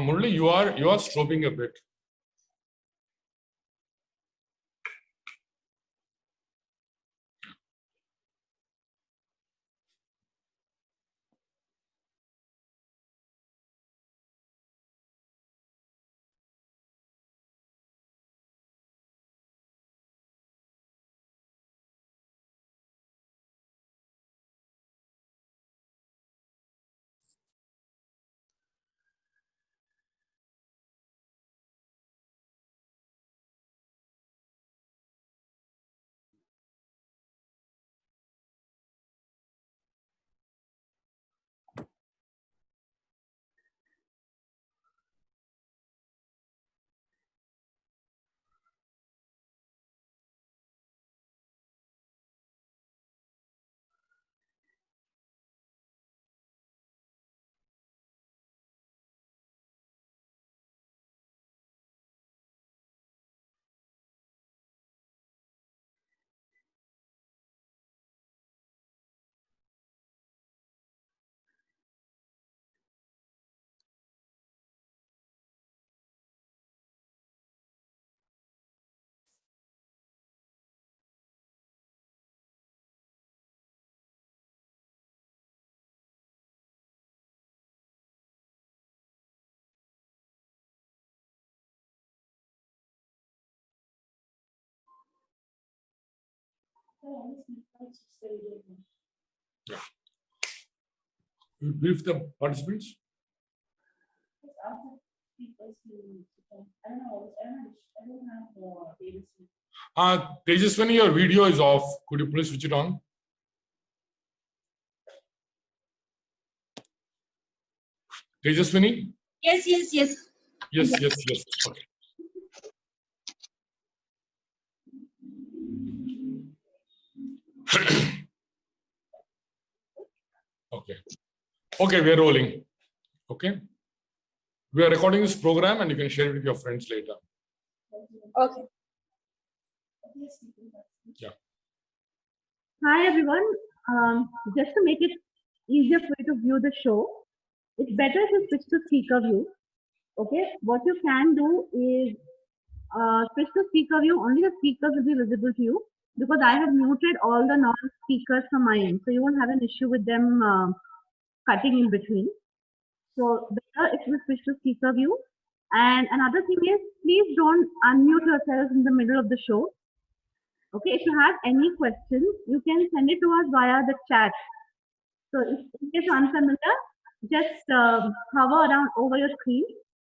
Murali, you are strobing a bit. Yeah. You brief the participants. Tejaswini, your video is off. Could you please switch it on? Tejaswini? Yes. Yes. Okay. Okay, we are rolling. Okay. We are recording this program and you can share it with your friends later. Okay. Yeah. Hi everyone. Just to make it easier for you to view the show, it's better if you switch to speaker view. Okay. What you can do is switch to speaker view. Only the speakers will be visible to you because I have muted all the non-speakers from my end, so you won't have an issue with them cutting in between. So better if you switch to speaker view. And another thing is, please don't unmute yourselves in the middle of the show. Okay, if you have any questions, you can send it to us via the chat. So if in case you're unfamiliar, just hover around over your screen.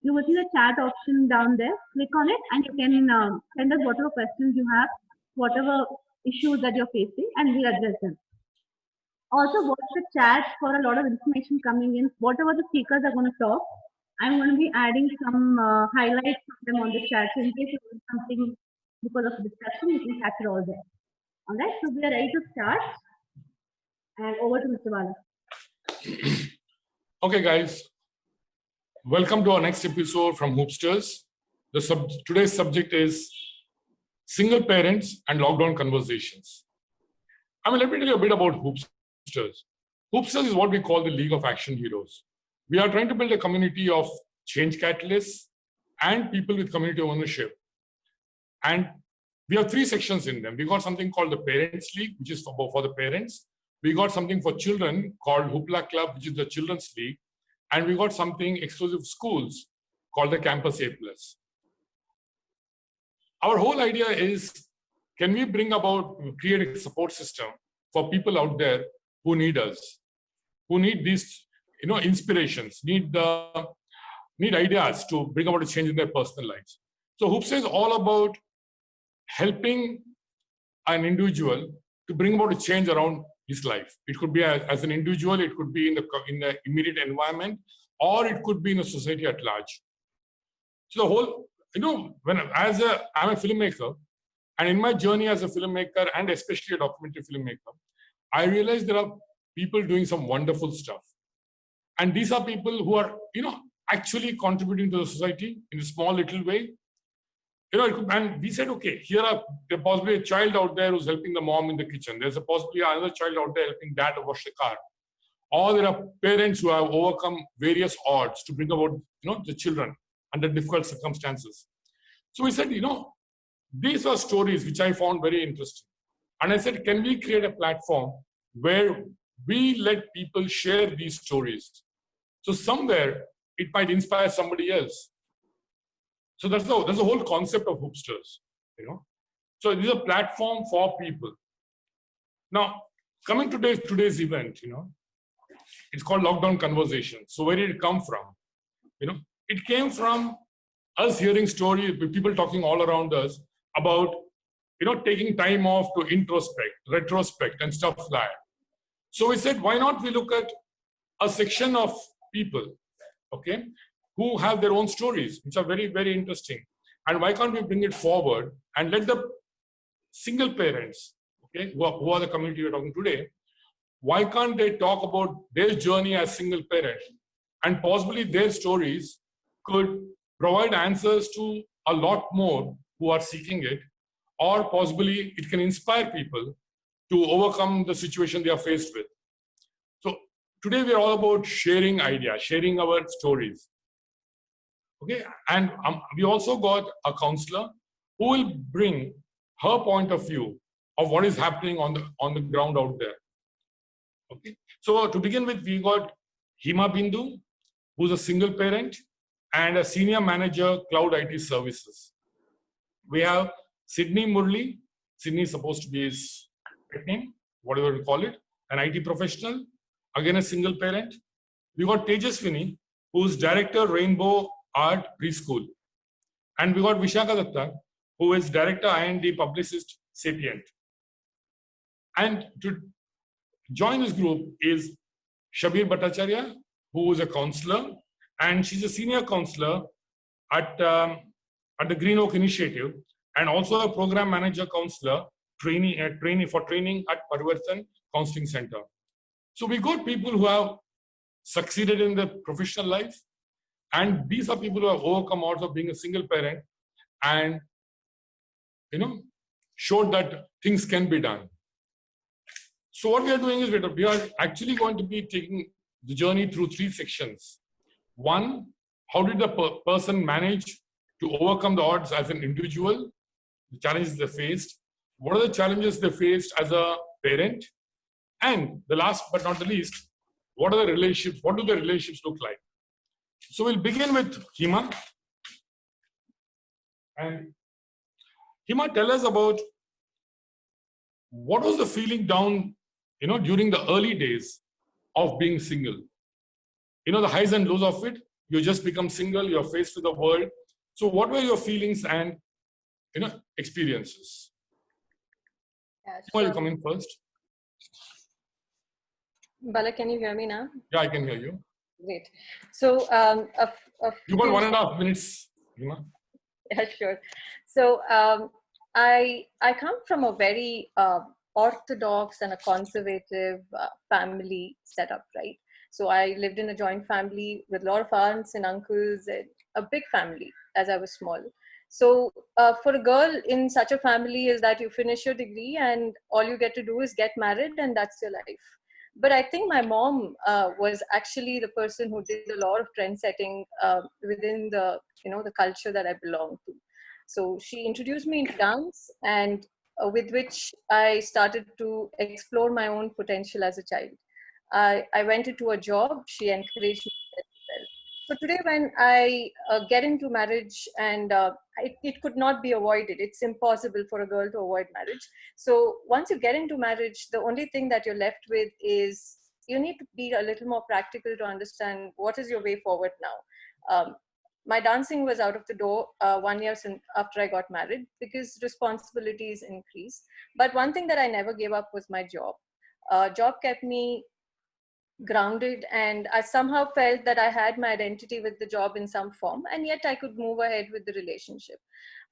You will see the chat option down there. Click on it and you can send us whatever questions you have, whatever issues that you're facing, and we'll address them. Also watch the chat for a lot of information coming in. Whatever the speakers are going to talk, I'm going to be adding some highlights of them on the chat. So in case you need something because of the discussion, you can catch it all there. All right, so we are ready to start. And over to Mr. Bala. Okay, guys. Welcome to our next episode from Hoopsters. Today's subject is single parents and lockdown conversations. Let me tell you a bit about Hoopsters. Hoopsters is what we call the League of Action Heroes. We are trying to build a community of change catalysts and people with community ownership. And we have three sections in them. We got something called the Parents League, which is for the parents. We got something for children called Hoopla Club, which is the Children's League. And we got something exclusive schools called the Campus A+. Our whole idea is, can we create a support system for people out there who need us, who need these, inspirations, need ideas to bring about a change in their personal lives. So Hoopsters is all about helping an individual to bring about a change around his life. It could be as an individual, it could be in the immediate environment, or it could be in a society at large. So the whole, I'm a filmmaker, and in my journey as a filmmaker and especially a documentary filmmaker, I realized there are people doing some wonderful stuff. And these are people who are, actually contributing to the society in a small little way. And we said, okay, there's possibly a child out there who's helping the mom in the kitchen. There's possibly another child out there helping dad to wash the car. or there are parents who have overcome various odds to bring about, the children under difficult circumstances. So we said, these are stories which I found very interesting. And I said, can we create a platform where we let people share these stories? So somewhere it might inspire somebody else. So that's the whole concept of Hoopsters, So it is a platform for people. Now, coming to today's event, it's called Lockdown Conversation. So where did it come from? It came from us hearing stories, people talking all around us about, taking time off to introspect, retrospect, and stuff like that. So we said, why not we look at a section of people, okay, who have their own stories, which are very, very interesting. And why can't we bring it forward and let the single parents, okay, who are the community we're talking today, why can't they talk about their journey as single parents, and possibly their stories could provide answers to a lot more who are seeking it, or possibly it can inspire people to overcome the situation they are faced with. So today we are all about sharing ideas, sharing our stories. Okay, and we also got a counselor who will bring her point of view of what is happening on the ground out there. Okay, so to begin with, we got Hima Bindu, who's a single parent and a senior manager, cloud IT services. We have Sydney Murali. Sydney is supposed to be his name, whatever we call it, an IT professional, again a single parent. We got Tejaswini, who's director, Rainbow Art Preschool. And we got Vieshaka Dutta, who is director, I&D publicist, Sapient. And to join this group is Shabari Bhattacharyya, who is a counselor, and she's a senior counselor at the Green Oak Initiative, and also a program manager counselor training at Parivarthan Counselling Center. So we got people who have succeeded in their professional life, and these are people who have overcome odds of being a single parent and showed that things can be done. So what we are doing is we are actually going to be taking the journey through 3 sections. One, how did the person manage to overcome the odds as an individual, the challenges they faced, what are the challenges they faced as a parent, and the last but not the least, what are the relationships, what do the relationships look like? So we'll begin with Hima. And Hima, tell us about what was the feeling down, during the early days of being single. The highs and lows of it. You just become single, you're faced with the world. So what were your feelings and, experiences? Yeah, Who sure. will come in first? Bala, can you hear me now? Yeah, I can hear you. Great. So You got 1.5 minutes, Hima. Yeah, sure. So I come from a very orthodox and a conservative family setup, right? So I lived in a joint family with a lot of aunts and uncles, and a big family as I was small. So for a girl in such a family is that you finish your degree and all you get to do is get married and that's your life. But I think my mom was actually the person who did a lot of trend setting within the the culture that I belong to. So she introduced me into dance, and with which I started to explore my own potential as a child. I went into a job. She encouraged me as well. So today, when I get into marriage, and it could not be avoided. It's impossible for a girl to avoid marriage. So once you get into marriage, the only thing that you're left with is you need to be a little more practical to understand what is your way forward now. My dancing was out of the door 1 year after I got married because responsibilities increased. But one thing that I never gave up was my job. Job kept me grounded, and I somehow felt that I had my identity with the job in some form, and yet I could move ahead with the relationship.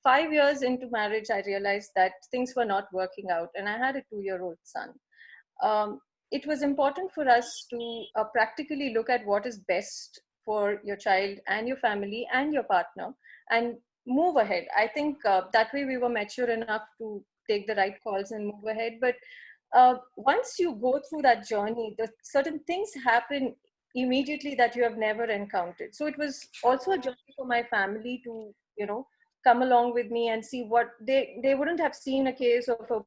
5 years into marriage, I realized that things were not working out, and I had a 2-year-old son. It was important for us to practically look at what is best for your child and your family and your partner and move ahead. I think that way we were mature enough to take the right calls and move ahead. But once you go through that journey, the certain things happen immediately that you have never encountered. So it was also a journey for my family to, come along with me and see what they wouldn't have seen a case of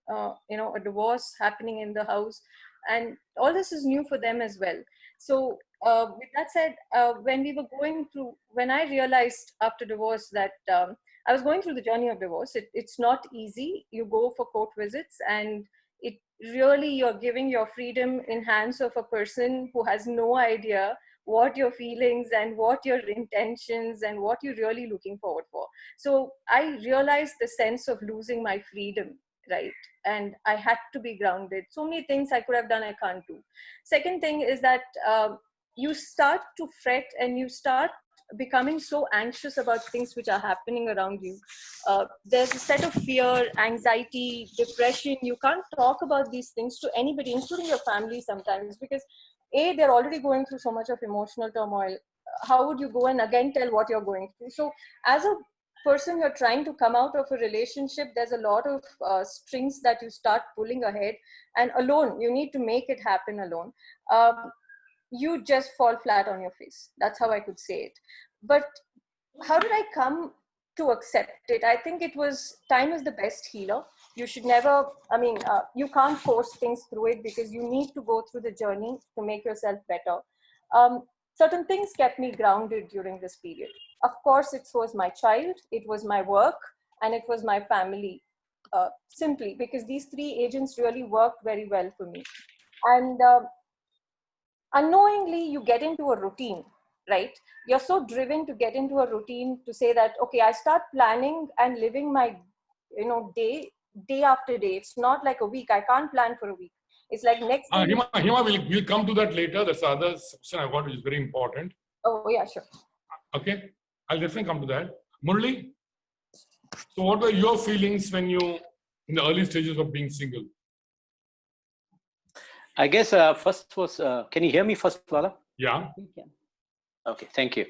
a divorce happening in the house, and all this is new for them as well. So with that said, when I realized after divorce that I was going through the journey of divorce, it's not easy. You go for court visits, and it really, you're giving your freedom in hands of a person who has no idea what your feelings and what your intentions and what you're really looking forward for. So I realized the sense of losing my freedom, right? And I had to be grounded. So many things I could have done, I can't do. Second thing is that you start to fret and you start becoming so anxious about things which are happening around you. There's a set of fear, anxiety, depression. You can't talk about these things to anybody, including your family sometimes, because they're already going through so much of emotional turmoil. How would you go and again tell what you're going through? So as a person, you're trying to come out of a relationship, there's a lot of strings that you start pulling ahead, and alone, you need to make it happen alone. You just fall flat on your face. That's how I could say it. But how did I come to accept it? I think it was, time is the best healer. You should never, you can't force things through it, because you need to go through the journey to make yourself better. Certain things kept me grounded during this period. Of course, it was my child, it was my work, and it was my family. Simply because these three agents really worked very well for me. And unknowingly, you get into a routine, right? You're so driven to get into a routine to say that, okay, I start planning and living my, day after day. It's not like a week. I can't plan for a week. It's like next day. Hima, we'll come to that later. That's the other section I got, which is very important. Oh, yeah, sure. Okay, I'll definitely come to that. Murali, so what were your feelings when you, in the early stages of being single? I guess first was, can you hear me first, Bala? Yeah. Okay, thank you.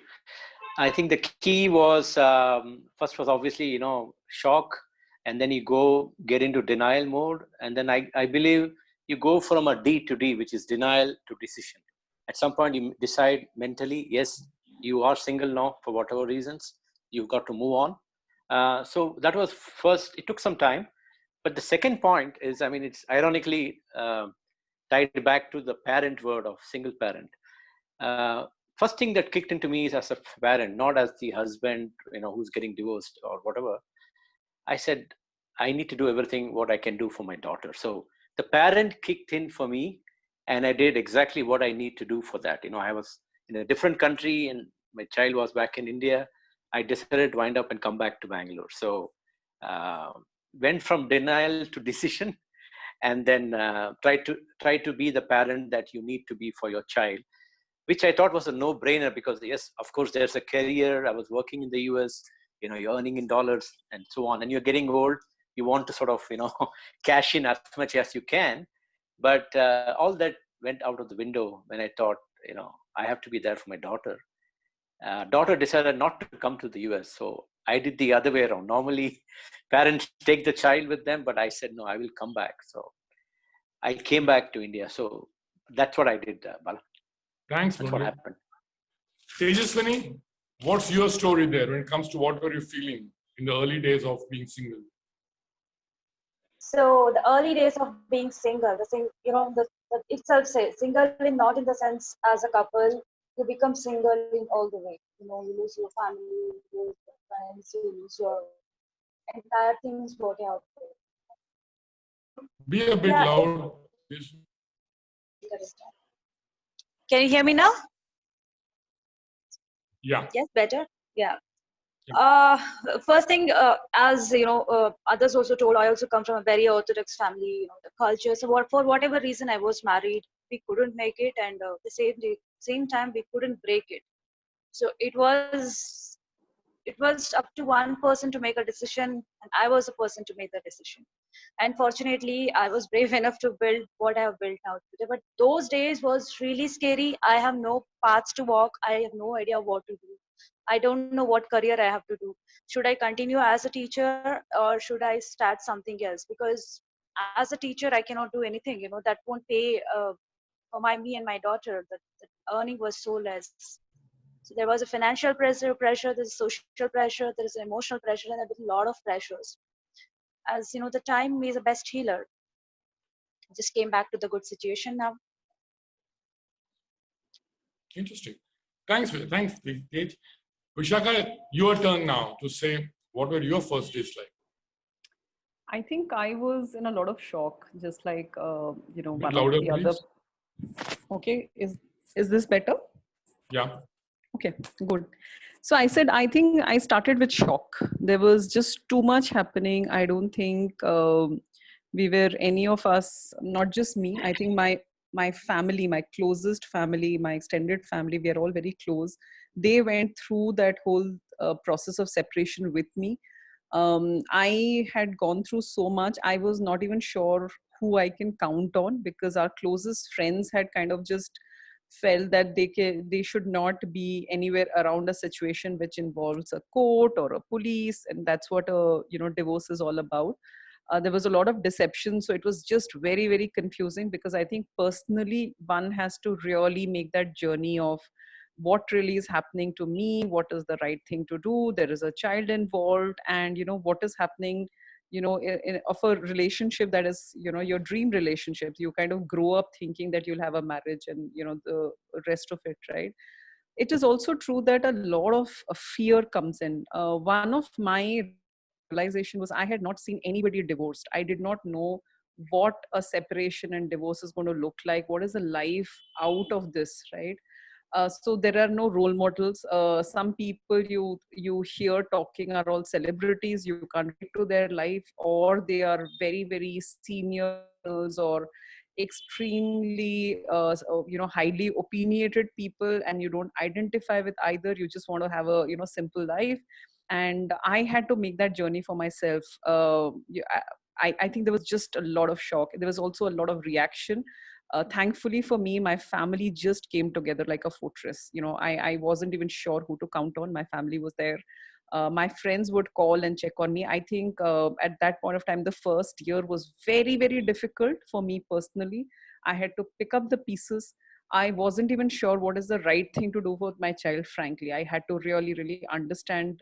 I think the key was, first was obviously, shock, and then you get into denial mode. And then I believe you go from a D to D, which is denial to decision. At some point you decide mentally, yes, you are single now for whatever reasons, you've got to move on. So that was first, it took some time. But the second point is, it's ironically tied back to the parent word of single parent. First thing that kicked into me is as a parent, not as the husband, who's getting divorced or whatever. I said, I need to do everything what I can do for my daughter. So the parent kicked in for me, and I did exactly what I need to do for that. I was in a different country and my child was back in India. I decided to wind up and come back to Bangalore. So went from denial to decision, and then try to be the parent that you need to be for your child, which I thought was a no-brainer, because yes, of course, there's a career. I was working in the US, you're earning in dollars and so on, and you're getting old. You want to sort of, cash in as much as you can. But all that went out of the window when I thought, I have to be there for my daughter. Daughter decided not to come to the US. So I did the other way around. Normally, parents take the child with them, but I said, no, I will come back. So I came back to India. So that's what I did, Bala. Thanks, That's what happened. Tejaswini, what's your story there when it comes to what were you feeling in the early days of being single? So the early days of being single, the itself says single in not in the sense as a couple, you become single in all the way. You lose your family, you lose your friends, you lose your entire things working out. Be a bit loud. Can you hear me now? Yeah. Yes, better. Yeah. First thing, as others also told, I also come from a very orthodox family. The culture. So for whatever reason, I was married. We couldn't make it, and the same time we couldn't break it. So it was up to one person to make a decision, and I was the person to make the decision. And fortunately, I was brave enough to build what I have built now today. But those days was really scary. I have no paths to walk. I have no idea what to do. I don't know what career I have to do. Should I continue as a teacher or should I start something else? Because as a teacher, I cannot do anything, that won't pay for me and my daughter. The earning was so less. So there was a financial pressure, there's social pressure, there is an emotional pressure, and there was a lot of pressures. As the time is the best healer. Just came back to the good situation now. Interesting. Thanks, Tej. Vieshaka, your turn now to say what were your first days like? I think I was in a lot of shock, just like Bit one louder, of the other. please. Okay, is this better? Yeah. Okay, good. So I said, I think I started with shock. There was just too much happening. I don't think we were any of us, not just me. I think my family, my closest family, my extended family, we are all very close. They went through that whole process of separation with me. I had gone through so much. I was not even sure who I can count on, because our closest friends had kind of just felt that they should not be anywhere around a situation which involves a court or a police, and that's what a divorce is all about. There was a lot of deception, so it was just very, very confusing, because I think personally one has to really make that journey of what really is happening to me, what is the right thing to do, there is a child involved, and what is happening of a relationship that is your dream relationship. You kind of grow up thinking that you'll have a marriage and the rest of it, right? It is also true that a lot of fear comes in. One of my realization was I had not seen anybody divorced. I did not know what a separation and divorce is going to look like. What is the life out of this, right? So there are no role models. Some people you hear talking are all celebrities. You can't relate to their life, or they are very, very senior or extremely highly opinionated people, and you don't identify with either. You just want to have a simple life. And I had to make that journey for myself. I think there was just a lot of shock. There was also a lot of reaction. Thankfully for me, my family just came together like a fortress. I wasn't even sure who to count on. My family was there. My friends would call and check on me. I think at that point of time, the first year was very, very difficult for me personally. I had to pick up the pieces. I wasn't even sure what is the right thing to do with my child, frankly. I had to really, really understand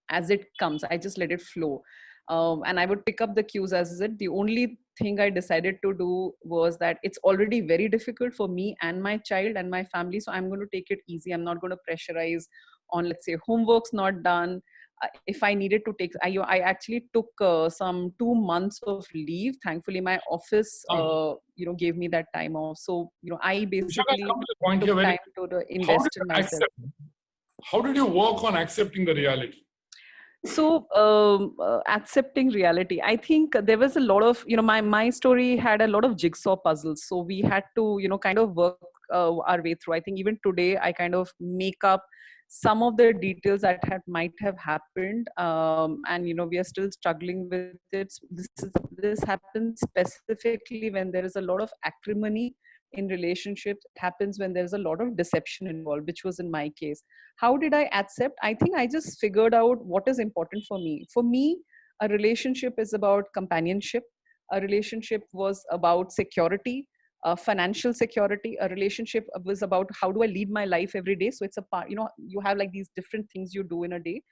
as it comes. I just let it flow. And I would pick up the cues as it. The only thing I decided to do was that it's already very difficult for me and my child and my family. So I'm going to take it easy. I'm not going to pressurize on, let's say, homework's not done. If I needed to take, I actually took some 2 months of leave. Thankfully, my office, gave me that time off. So, I basically Come to the point took here, time to invest in myself. How did you work on accepting the reality? So accepting reality, I think there was a lot of my story had a lot of jigsaw puzzles, so we had to kind of work our way through. I think even today I kind of make up some of the details that might have happened, and we are still struggling with it. This happens specifically when there is a lot of acrimony in relationships. It happens when there's a lot of deception involved, which was in my case. How did I accept? I think I just figured out what is important for me. For me, a relationship is about companionship. A relationship was about security, financial security. A relationship was about how do I lead my life every day. So it's a part, you have like these different things you do in a day.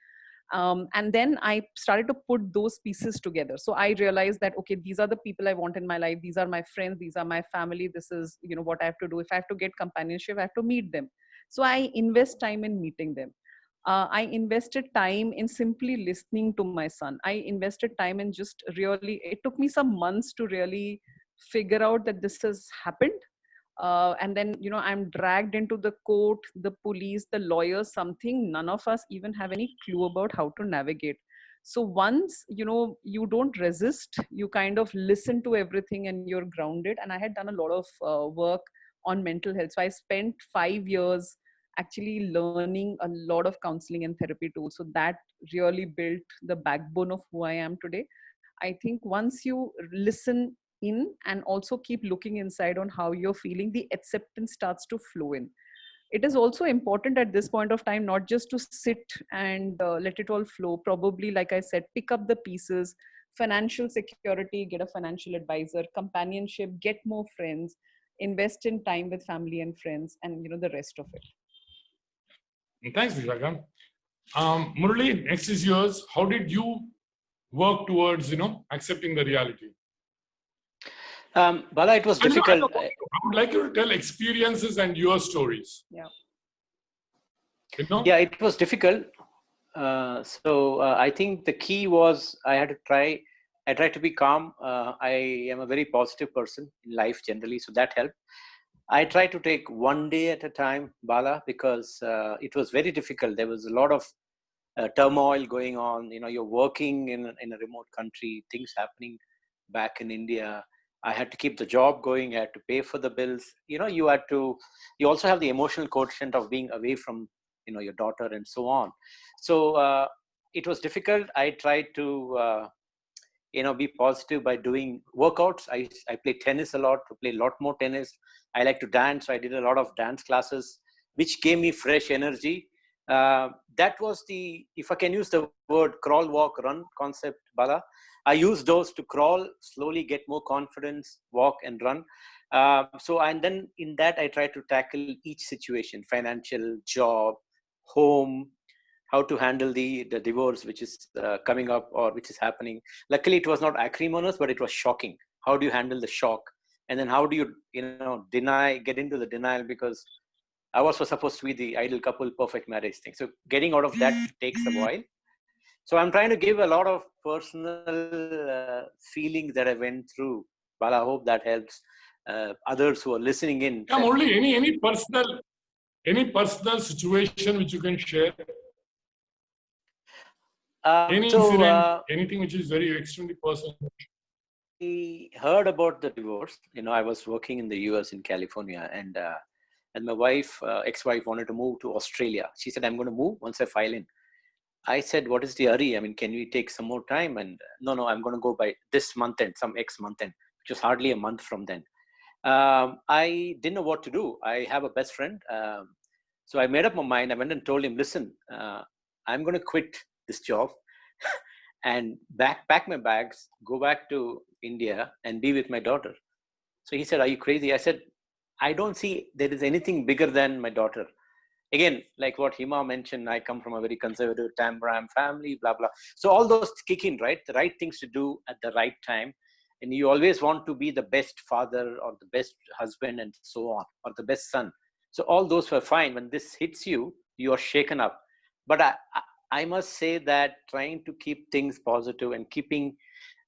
And then I started to put those pieces together. So I realized that, okay, these are the people I want in my life. These are my friends. These are my family. This is, what I have to do. If I have to get companionship, I have to meet them. So I invest time in meeting them. I invested time in simply listening to my son. I invested time in just really, it took me some months to really figure out that this has happened. And then I'm dragged into the court, the police, the lawyers, something none of us even have any clue about how to navigate. So once you don't resist, you kind of listen to everything and you're grounded. And I had done a lot of work on mental health. So I spent 5 years actually learning a lot of counseling and therapy tools. So that really built the backbone of who I am today. I think once you listen in and also keep looking inside on how you're feeling, the acceptance starts to flow in. It is also important at this point of time not just to sit and let it all flow. Probably, like I said, pick up the pieces, financial security, get a financial advisor, companionship, get more friends, invest in time with family and friends, and the rest of it. Thanks, Vieshaka. Murali, next is yours. How did you work towards, accepting the reality? Bala, it was difficult. I would like you to tell experiences and your stories. Yeah. Yeah, it was difficult. So I think the key was I tried to be calm. I am a very positive person in life generally, so that helped. I tried to take one day at a time, Bala, because it was very difficult. There was a lot of turmoil going on. You're working in a remote country, things happening back in India. I had to keep the job going. I had to pay for the bills. You also have the emotional quotient of being away from, your daughter and so on. So it was difficult. I tried to, be positive by doing workouts. I play tennis a lot, to play a lot more tennis. I like to dance. So I did a lot of dance classes, which gave me fresh energy. That was if I can use the word crawl, walk, run concept, Bala. I use those to crawl, slowly get more confidence, walk and run. And then in that, I try to tackle each situation: financial, job, home, how to handle the divorce, which is coming up or which is happening. Luckily, it was not acrimonious, but it was shocking. How do you handle the shock? And then how do you, get into the denial, because I was supposed to be the ideal couple, perfect marriage thing. So getting out of that takes a while. So I'm trying to give a lot of personal feelings that I went through. But I hope that helps others who are listening in. Yeah, only any personal situation which you can share. Any incident, anything which is very extremely personal. I heard about the divorce. I was working in the US in California, and my wife, ex-wife, wanted to move to Australia. She said, "I'm going to move once I file in." I said, "What is the hurry? I mean, can we take some more time?" And no, I'm going to go by this month end, some X month end, which was hardly a month from then. I didn't know what to do. I have a best friend. So I made up my mind. I went and told him, "Listen, I'm going to quit this job and pack my bags, go back to India and be with my daughter." So he said, "Are you crazy?" I said, "I don't see there is anything bigger than my daughter." Again, like what Hima mentioned, I come from a very conservative Tambram family, blah, blah. So all those kick in, right? The right things to do at the right time. And you always want to be the best father or the best husband and so on, or the best son. So all those were fine. When this hits you, you are shaken up. But I must say that trying to keep things positive and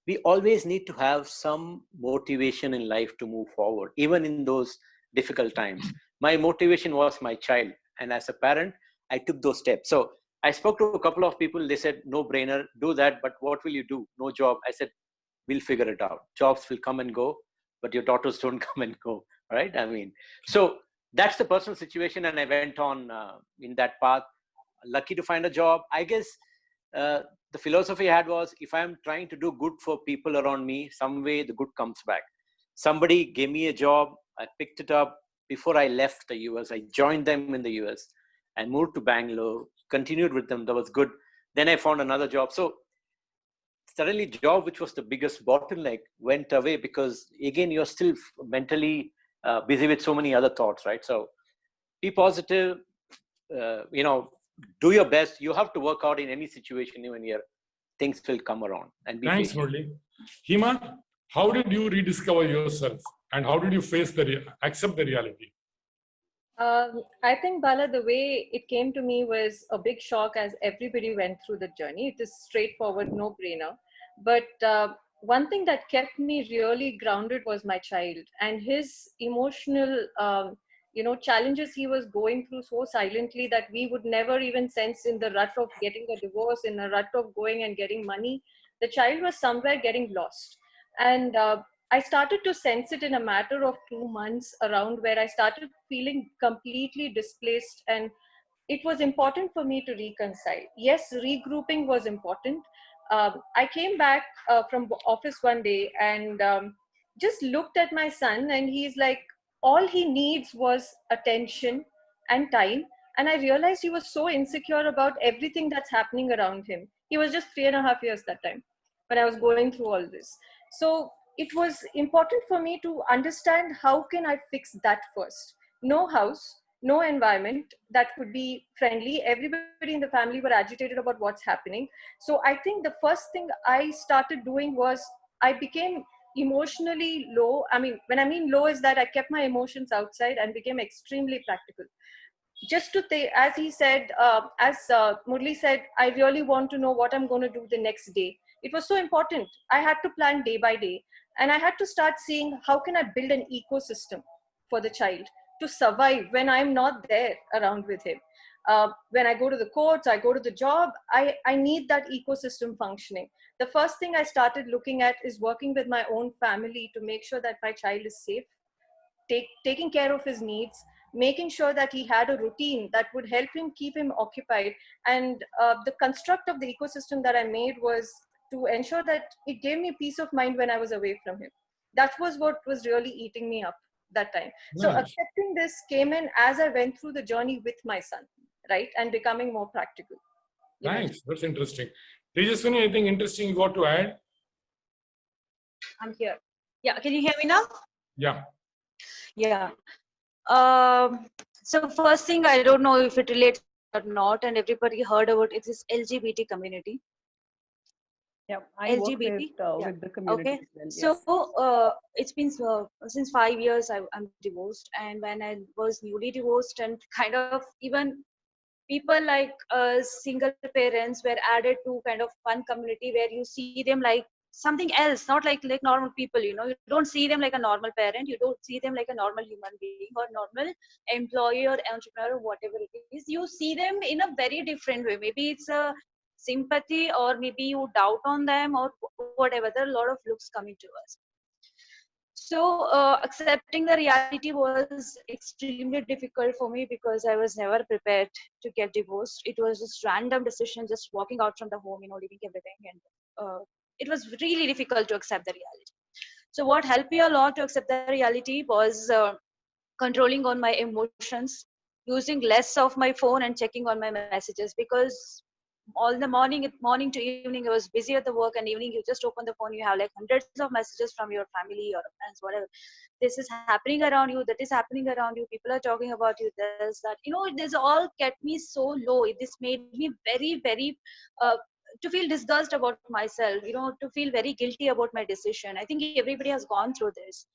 we always need to have some motivation in life to move forward, even in those difficult times. My motivation was my child. And as a parent, I took those steps. So I spoke to a couple of people. They said, "No brainer, do that. But what will you do? No job." I said, "We'll figure it out. Jobs will come and go, but your daughters don't come and go." Right? I mean, so that's the personal situation. And I went on in that path. Lucky to find a job. I guess the philosophy I had was, if I'm trying to do good for people around me, some way the good comes back. Somebody gave me a job. I picked it up. Before I left the US, I joined them in the US. I moved to Bangalore, continued with them. That was good. Then I found another job. So suddenly job, which was the biggest bottleneck, went away, because again, you're still mentally busy with so many other thoughts, right? So be positive, do your best. You have to work out in any situation, even here. Things will come around. And Thanks, Murali. Hima, how did you rediscover yourself, and how did you accept the reality? I think, Bala, the way it came to me was a big shock, as everybody went through the journey. It is straightforward, no brainer. But one thing that kept me really grounded was my child and his emotional, challenges he was going through so silently that we would never even sense. In the rut of getting a divorce, in the rut of going and getting money, the child was somewhere getting lost. And I started to sense it in a matter of 2 months around, where I started feeling completely displaced, and it was important for me to reconcile. Yes, regrouping was important. I came back from office one day and just looked at my son, and he's like, all he needs was attention and time. And I realized he was so insecure about everything that's happening around him. He was just 3.5 years that time. when I was going through all this. So it was important for me to understand how can I fix that first. No house, no environment that would be friendly. Everybody in the family were agitated about what's happening. So I think the first thing I started doing was I became emotionally low. I mean, when I mean low is that I kept my emotions outside and became extremely practical. Just to as he said, as Murali said, I really want to know what I'm going to do the next day. It was so important. I had to plan day by day, and I had to start seeing how can I build an ecosystem for the child to survive when I'm not there around with him. When I go to the courts, I go to the job, I need that ecosystem functioning. The first thing I started looking at is working with my own family to make sure that my child is safe, taking care of his needs, making sure that he had a routine that would help him keep him occupied. And the construct of the ecosystem that I made was to ensure that it gave me peace of mind when I was away from him. That was what was really eating me up that time. So Nice. accepting this came in as I went through the journey with my son, right? And becoming more practical. Nice. That's interesting. Tejaswini, anything interesting you got to add? I'm here. Yeah, can you hear me now? Yeah. Yeah. So first thing, I don't know if it relates or not, and everybody heard about it, is LGBT community. Yeah, I work LGBT. with the community Okay. as well. Yes. So it's been since 5 years I'm divorced, and when I was newly divorced, and kind of even people like single parents were added to kind of one community where you see them like something else, not like normal people. You know, you don't see them like a normal parent, you don't see them like a normal human being or normal employee or entrepreneur or whatever it is. You see them in a very different way. Maybe it's a sympathy, or maybe you doubt on them, or whatever. There are a lot of looks coming to us. So accepting the reality was extremely difficult for me, because I was never prepared to get divorced. It was just random decision, just walking out from the home, you know, leaving everything, and it was really difficult to accept the reality. So what helped me a lot to accept the reality was controlling on my emotions, using less of my phone and checking on my messages, because all the morning to evening I was busy at the work, and evening you just open the phone, you have like hundreds of messages from your family or friends, whatever. This is happening around you, that is happening around you, people are talking about you, this, that, you know. This all kept me so low. This made me very, very to feel disgust about myself, you know, to feel very guilty about my decision. I think everybody has gone through this,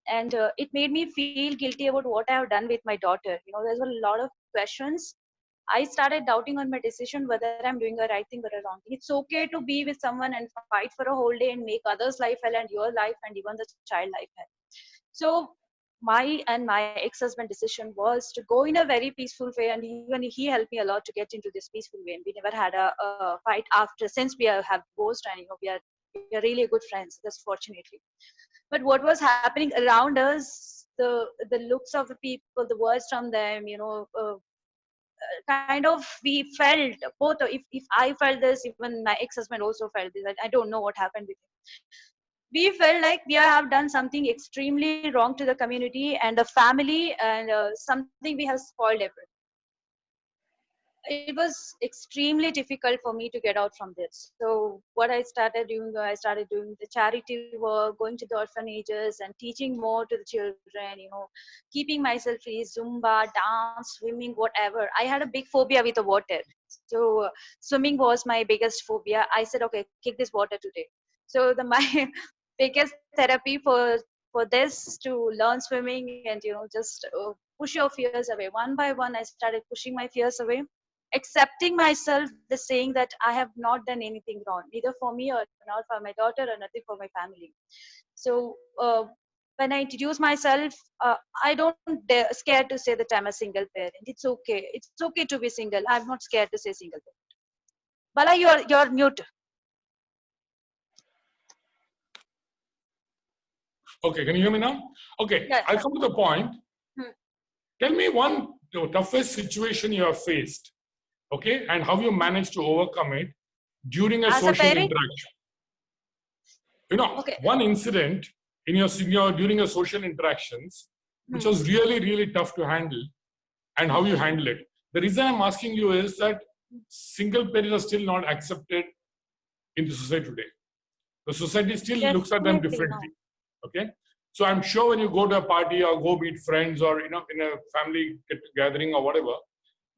and it made me feel guilty about what I have done with my daughter. You know, there's a lot of questions. I started doubting on my decision, whether I'm doing a right thing or a wrong thing. It's okay to be with someone and fight for a whole day and make others' life hell and your life and even the child life hell. So my ex-husband decision was to go in a very peaceful way, and even he helped me a lot to get into this peaceful way. And we never had a fight after, since we have divorced, and you know, we are really good friends. That's fortunately. But what was happening around us, the looks of the people, the words from them, you know. Kind of we felt both. If I felt this, even my ex-husband also felt this. I don't know what happened with him. We felt like we have done something extremely wrong to the community and the family, and something we have spoiled everything. It was extremely difficult for me to get out from this. So what I started doing the charity work, going to the orphanages and teaching more to the children, you know, keeping myself free, Zumba, dance, swimming, whatever. I had a big phobia with the water. So swimming was my biggest phobia. I said, okay, kick this water today. So my biggest therapy for this, to learn swimming and, you know, just push your fears away. One by one, I started pushing my fears away, accepting myself, the saying that I have not done anything wrong, neither for me or not for my daughter or nothing for my family. So when I introduce myself, I don't scared to say that I'm a single parent. It's okay. It's okay to be single. I'm not scared to say single parent. Bala, you're mute. Okay, can you hear me now? Okay, Yeah, I'll come to the point. Tell me one toughest situation you have faced, okay, and how you managed to overcome it during a as a social parent. interaction. You know, Okay. one incident in your during your social interactions, which was really, really tough to handle, and how you handle it. The reason I'm asking you is that single parents are still not accepted in the society today. The society still Yes, looks at them definitely, differently. Okay. So I'm sure when you go to a party or go meet friends or in a family gathering or whatever,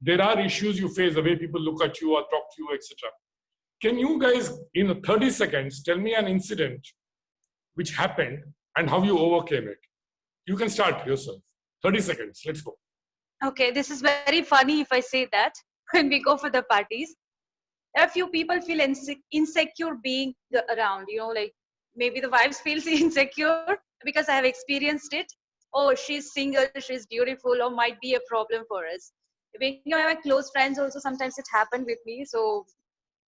there are issues you face, the way people look at you or talk to you, etc. Can you guys, in 30 seconds, tell me an incident which happened and how you overcame it? You can start yourself. 30 seconds. Let's go. Okay, this is very funny if I say that when we go for the parties. A few people feel insecure being around, like maybe the wives feels insecure because I have experienced it. Oh, she's single, she's beautiful, or might be a problem for us. When you have close friends also, sometimes it happened with me. So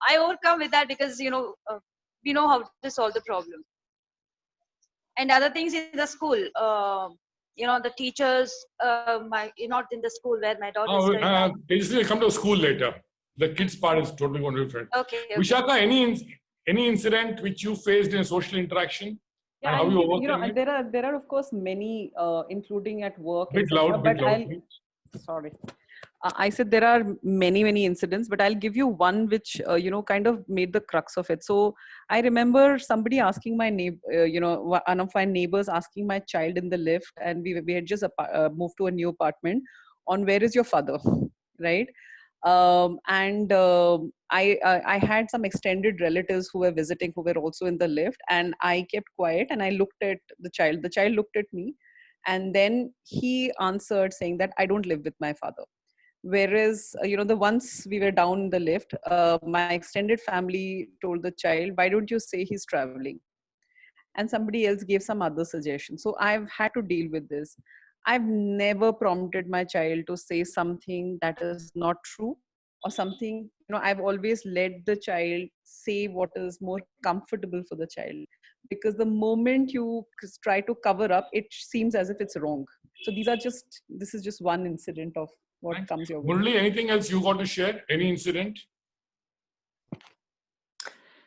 I overcome with that because, we know how to solve the problem. And other things in the school, the teachers, not in the school where my daughter is studying now. Basically, come to school later. The kids part is totally going to be different. Okay. Vieshaka, any incident which you faced in a social interaction? Yeah, and how you overcame it? there are of course many, including at work, Bit etc. loud, bit loud. Sorry. I said there are many incidents, but I'll give you one which kind of made the crux of it. So I remember somebody asking my neighbor, one of my neighbors asking my child in the lift, and we had just moved to a new apartment, on where is your father, right? I had some extended relatives who were visiting, who were also in the lift, and I kept quiet and I looked at the child. The child looked at me, and then he answered saying that I don't live with my father. Whereas, the once we were down the lift, my extended family told the child, why don't you say he's traveling? And somebody else gave some other suggestion. So I've had to deal with this. I've never prompted my child to say something that is not true, or something, I've always let the child say what is more comfortable for the child. Because the moment you try to cover up, it seems as if it's wrong. So this is just one incident of what comes your way. Murali, anything else you got to share? Any incident?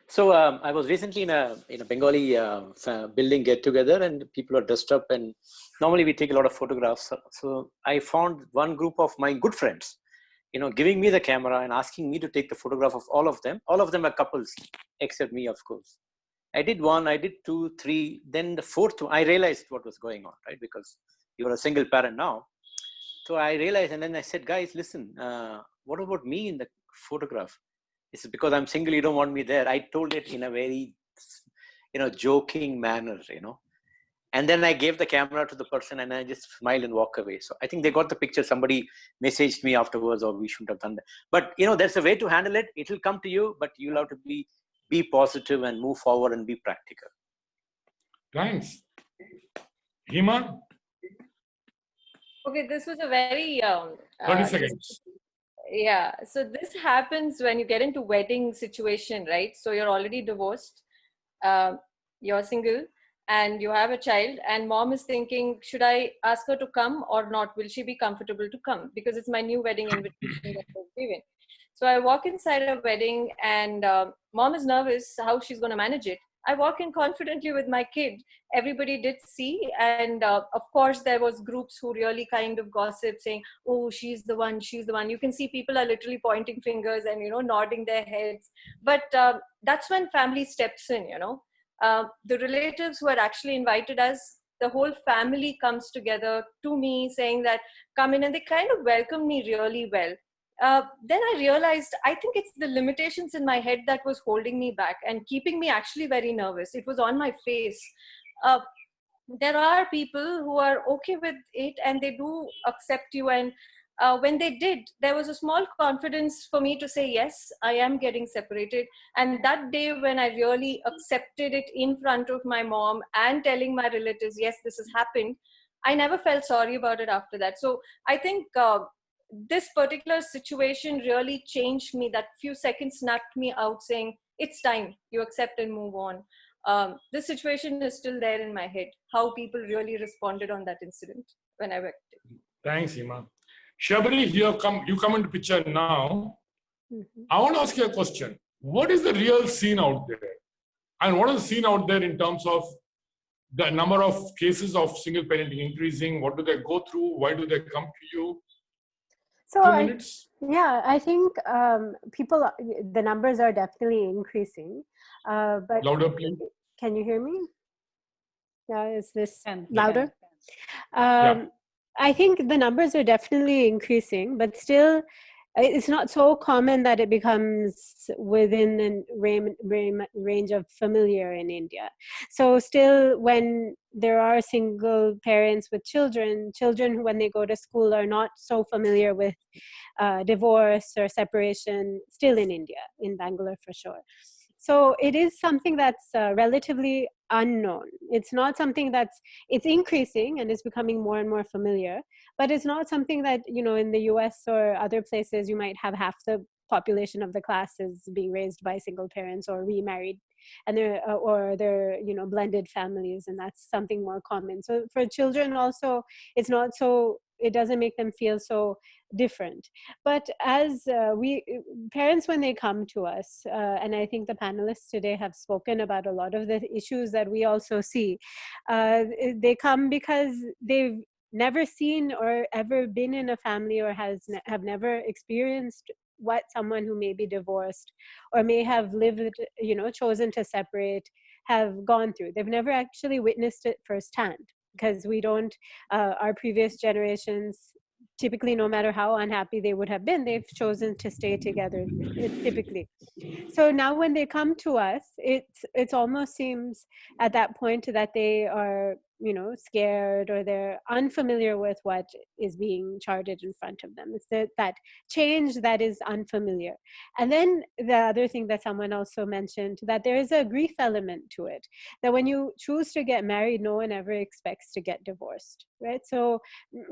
So I was recently in a Bengali building get together, and people are dressed up, and normally we take a lot of photographs. So I found one group of my good friends, giving me the camera and asking me to take the photograph of all of them. All of them are couples, except me, of course. I did one, I did two, three, then the fourth one, I realized what was going on, right? Because you're a single parent now. So I realized, and then I said, guys, listen, what about me in the photograph? This is because I'm single, you don't want me there. I told it in a very, joking manner, And then I gave the camera to the person and I just smiled and walked away. So I think they got the picture. Somebody messaged me afterwards, or we shouldn't have done that. But, there's a way to handle it. It will come to you, but you'll have to be positive and move forward and be practical. Thanks. Hima? Okay, this was a very 30 seconds. Yeah, so this happens when you get into wedding situation, right? So you're already divorced, you're single, and you have a child, and mom is thinking, should I ask her to come or not? Will she be comfortable to come? Because it's my new wedding invitation that was given. So I walk inside a wedding, and mom is nervous how she's going to manage it. I walk in confidently with my kid. Everybody did see, and of course there was groups who really kind of gossip, saying, oh, she's the one, she's the one. You can see people are literally pointing fingers and nodding their heads. But that's when family steps in. The relatives who had actually invited us, the whole family comes together to me saying that come in, and they kind of welcomed me really well. Then I realized, I think it's the limitations in my head that was holding me back and keeping me actually very nervous. It was on my face. There are people who are okay with it and they do accept you. And when they did, there was a small confidence for me to say, yes, I am getting separated. And that day when I really accepted it in front of my mom and telling my relatives, yes, this has happened, I never felt sorry about it after that. So I think this particular situation really changed me. That few seconds snapped me out saying, it's time, you accept and move on. This situation is still there in my head, how people really responded on that incident when I worked it. Thanks, Hima. Shabari, you come into picture now. I want to ask you a question. What is the real scene out there? And what is the scene out there in terms of the number of cases of single parenting increasing? What do they go through? Why do they come to you? So 2 minutes? I think the numbers are definitely increasing. But Louder, please. can you hear me? Yeah, is this Can. louder? Yeah. I think the numbers are definitely increasing, but still, it's not so common that it becomes within a range of familiar in India. So still, when there are single parents with children when they go to school are not so familiar with divorce or separation, still in India, in Bangalore for sure. So it is something that's relatively unknown. It's not something it's increasing and is becoming more and more familiar, but it's not something that, in the US or other places, you might have half the population of the class is being raised by single parents or remarried, and they're blended families, and that's something more common. So for children also, it doesn't make them feel so different. But as parents, when they come to us, and I think the panelists today have spoken about a lot of the issues that we also see, they come because they've never seen or ever been in a family or have never experienced what someone who may be divorced or may have lived, chosen to separate, have gone through. They've never actually witnessed it firsthand, because we don't, our previous generations, typically, no matter how unhappy they would have been, they've chosen to stay together, typically. So now when they come to us, it almost seems at that point that they are, scared, or they're unfamiliar with what is being charted in front of them. It's that change that is unfamiliar. And then the other thing that someone also mentioned, that there is a grief element to it, that when you choose to get married, no one ever expects to get divorced, right? So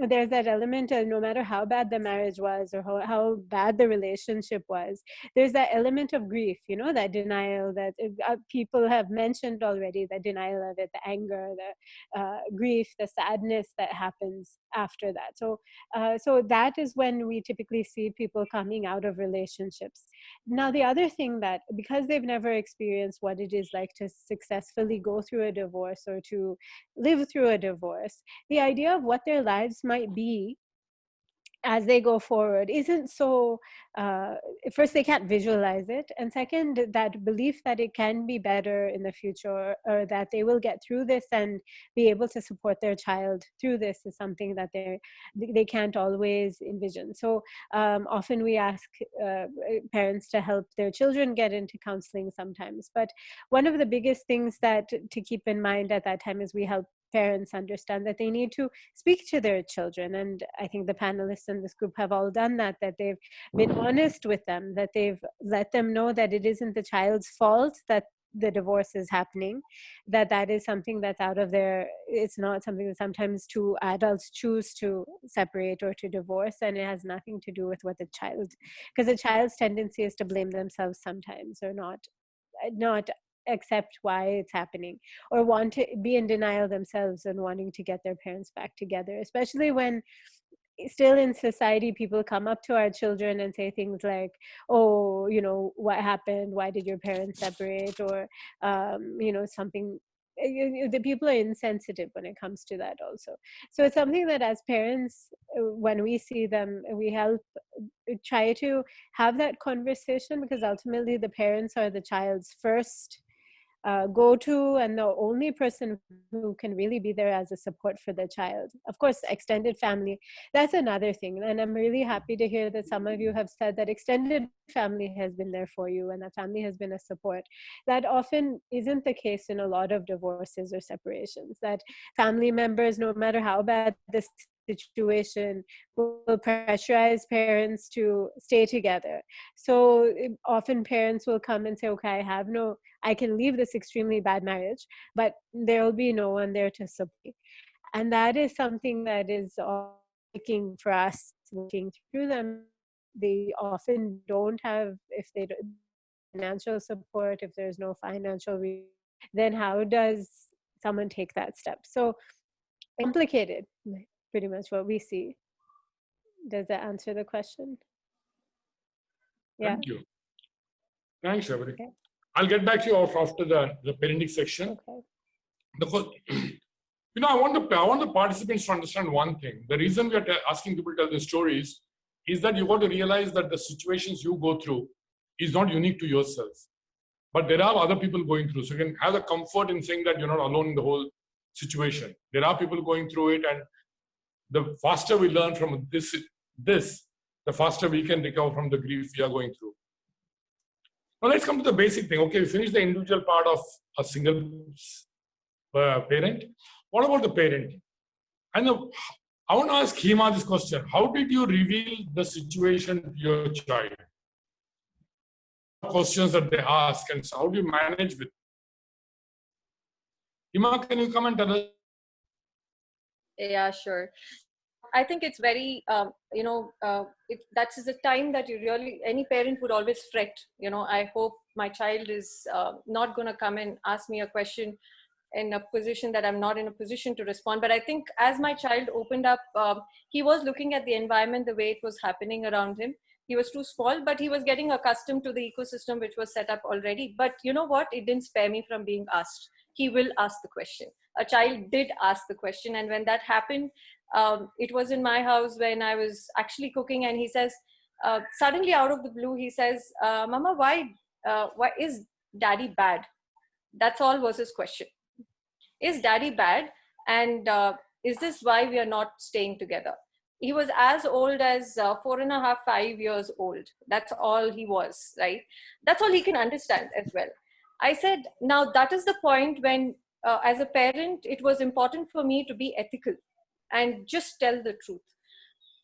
there's that element of, no matter how bad the marriage was or how bad the relationship was, there's that element of grief, that denial that people have mentioned already, the denial of it, the anger, the grief, the sadness that happens after that. So that is when we typically see people coming out of relationships. Now, the other thing, that because they've never experienced what it is like to successfully go through a divorce or to live through a divorce, the idea of what their lives might be as they go forward isn't so, first, they can't visualize it, and second, that belief that it can be better in the future, or that they will get through this and be able to support their child through this, is something that they can't always envision. So often we ask parents to help their children get into counseling sometimes, but one of the biggest things that to keep in mind at that time is we help parents understand that they need to speak to their children. And I think the panelists in this group have all done that they've been honest with them, that they've let them know that it isn't the child's fault that the divorce is happening, that is something that's out of it's not something that sometimes two adults choose to separate or to divorce, and it has nothing to do with what the child, because the child's tendency is to blame themselves sometimes, or not accept why it's happening, or want to be in denial themselves and wanting to get their parents back together, especially when still in society people come up to our children and say things like, oh, what happened, why did your parents separate, or something. The people are insensitive when it comes to that also. So it's something that as parents, when we see them, we help try to have that conversation, because ultimately the parents are the child's first go-to and the only person who can really be there as a support for the child. Of course, extended family, that's another thing. And I'm really happy to hear that some of you have said that extended family has been there for you and that family has been a support. That often isn't the case in a lot of divorces or separations, that family members, no matter how bad the situation, will pressurize parents to stay together. So often parents will come and say, okay, I can leave this extremely bad marriage, but there will be no one there to support. And that is something that is working for us, working through them. They often don't have, if they don't financial support, if there's no financial then how does someone take that step? So complicated, pretty much what we see. Does that answer the question? Yeah. Thank you. Thanks, Shabari. Okay. I'll get back to you after the parenting section. Okay. Because, I want the participants to understand one thing. The reason we are asking people to tell the stories is that you got to realize that the situations you go through is not unique to yourself. but there are other people going through. So you can have the comfort in saying that you're not alone in the whole situation. There are people going through it, and the faster we learn from this, the faster we can recover from the grief we are going through. Now let's come to the basic thing. Okay, we finished the individual part of a single parent. What about the parenting? And I want to ask Hima this question. How did you reveal the situation to your child? Questions that they ask, and how do you manage with? Hima, can you come and tell us? Yeah, sure. I think it's very, that's the time that you really, any parent would always fret. I hope my child is not going to come and ask me a question in a position that I'm not in a position to respond. But I think as my child opened up, he was looking at the environment, the way it was happening around him. He was too small, but he was getting accustomed to the ecosystem which was set up already. But you know what? It didn't spare me from being asked. He will ask the question. A child did ask the question. And when that happened, it was in my house when I was actually cooking, and he says, suddenly out of the blue, he says, Mama, why is daddy bad? That's all was his question. Is daddy bad? And is this why we are not staying together? He was as old as 4.5, 5 years old. That's all he was, right? That's all he can understand as well. I said, now that is the point when, as a parent, it was important for me to be ethical and just tell the truth.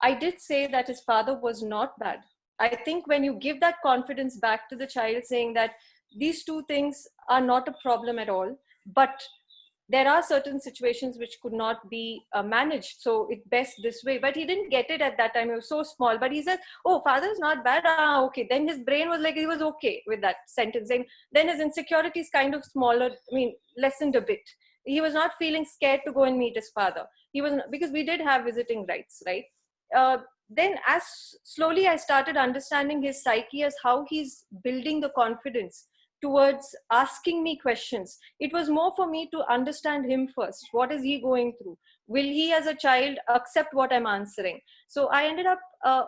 I did say that his father was not bad. I think when you give that confidence back to the child, saying that these two things are not a problem at all, but there are certain situations which could not be managed, so it's best this way. But he didn't get it at that time. He was so small. But he said, oh, father's not bad. Ah, okay. Then his brain was like, he was okay with that sentence. And then his insecurities kind of smaller, lessened a bit. He was not feeling scared to go and meet his father. He was, because we did have visiting rights, right? Then as slowly I started understanding his psyche, as how he's building the confidence towards asking me questions. It was more for me to understand him first. What is he going through? Will he as a child accept what I'm answering? So I ended up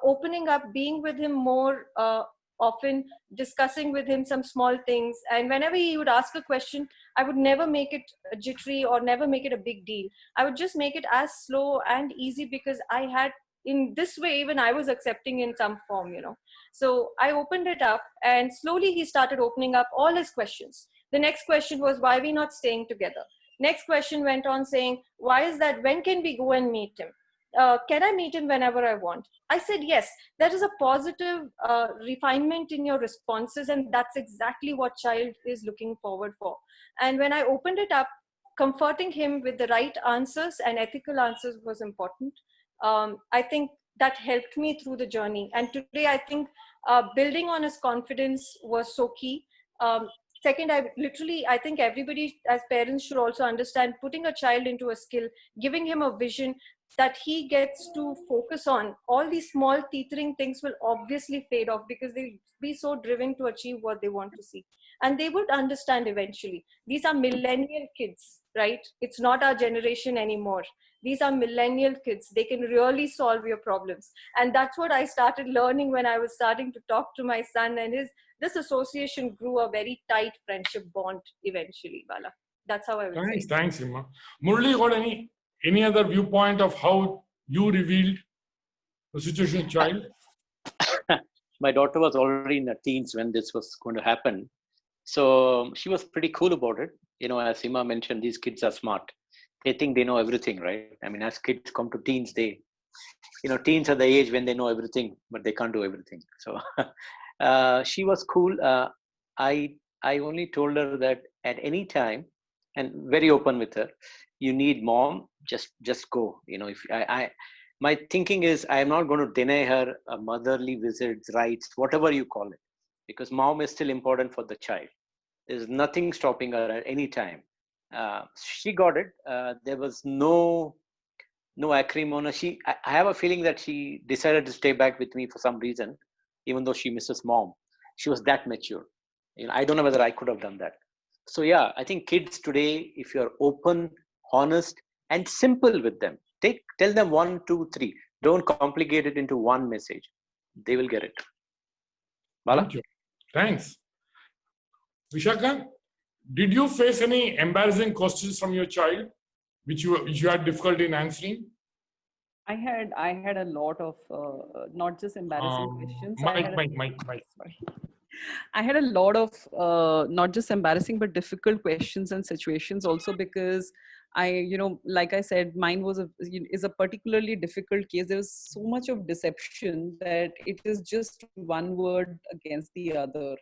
opening up, being with him more often, discussing with him some small things. And whenever he would ask a question, I would never make it jittery or never make it a big deal. I would just make it as slow and easy, because I had, in this way, even I was accepting in some form, So I opened it up, and slowly he started opening up all his questions. The next question was, why are we not staying together? Next question went on saying, why is that? When can we go and meet him? Can I meet him whenever I want? I said, yes. That is a positive refinement in your responses, and that's exactly what child is looking forward for. And when I opened it up, comforting him with the right answers and ethical answers was important. I think that helped me through the journey. And today, I think building on his confidence was so key. Second, I think everybody as parents should also understand putting a child into a skill, giving him a vision that he gets to focus on. All these small teetering things will obviously fade off, because they'll be so driven to achieve what they want to see. And they would understand eventually. These are millennial kids, right? It's not our generation anymore. These are millennial kids. They can really solve your problems. And that's what I started learning when I was starting to talk to my son, and this association grew a very tight friendship bond eventually, Bala. That's how I would say. Thanks, Hima. Murali, got any other viewpoint of how you revealed the situation child? My daughter was already in her teens when this was going to happen. So she was pretty cool about it. As Hima mentioned, these kids are smart. They think they know everything, right? As kids come to teens, teens are the age when they know everything, but they can't do everything. So she was cool. I only told her that at any time, and very open with her, you need mom, just go. If my thinking is, I am not going to deny her a motherly visits, rights, whatever you call it, because mom is still important for the child. There's nothing stopping her at any time. She got it. There was no acrimony. I have a feeling that she decided to stay back with me for some reason, even though she misses mom. She was that mature. I don't know whether I could have done that. So yeah, I think kids today, if you're open, honest, and simple with them, tell them 1, 2, 3. Don't complicate it into one message. They will get it. Bala? Thank you. Thanks. Vieshaka, did you face any embarrassing questions from your child, which you had difficulty in answering? I had a lot of not just embarrassing questions. I had Mike. sorry. I had a lot of not just embarrassing but difficult questions and situations also, because like I said, mine is a particularly difficult case. There was so much of deception that it is just one word against the other.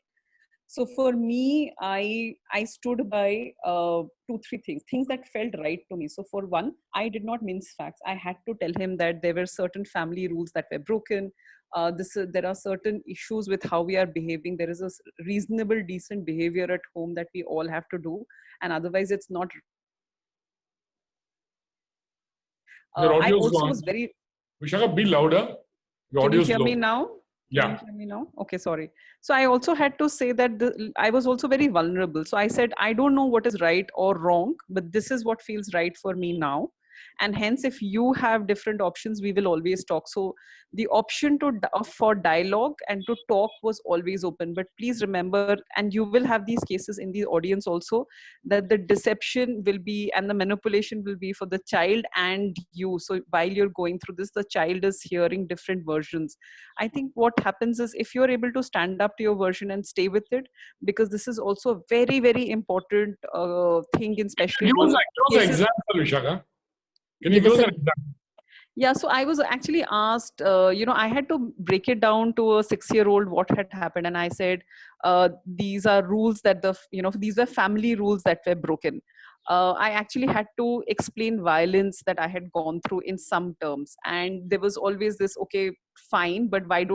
So for me, I stood by two, three things that felt right to me. So for one, I did not mince facts. I had to tell him that there were certain family rules that were broken. There are certain issues with how we are behaving. There is a reasonable, decent behavior at home that we all have to do, and otherwise it's not. Your I audio's also gone. was very. Vishaka, be louder. Your Can you audio's hear low. me now? Yeah. Can you hear me now? Okay, sorry. So I also had to say that I was also very vulnerable. So I said, I don't know what is right or wrong, but this is what feels right for me now. And hence, if you have different options, we will always talk. So the option for dialogue and to talk was always open. But please remember, and you will have these cases in the audience also, that the deception will be and the manipulation will be for the child and you. So while you're going through this, the child is hearing different versions. I think what happens is, if you're able to stand up to your version and stay with it, because this is also a very, very important thing in especially Give us an cases. example, Vishaka. Can you give us an example? Yeah, so I was actually asked, I had to break it down to a 6-year-old what had happened. And I said, these are rules that these were family rules that were broken. I actually had to explain violence that I had gone through in some terms. And there was always this, okay, fine, but why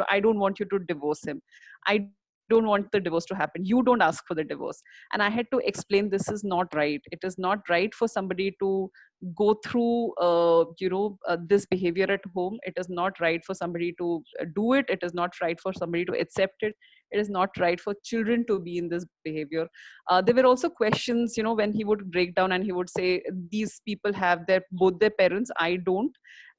I don't want you to divorce him. I don't want the divorce to happen. You don't ask for the divorce. And I had to explain, this is not right. It is not right for somebody to go through this behavior at home. It is not right for somebody to do it. It is not right for somebody to accept it. It is not right for children to be in this behavior. There were also questions, when he would break down and he would say, these people have both their parents, I don't.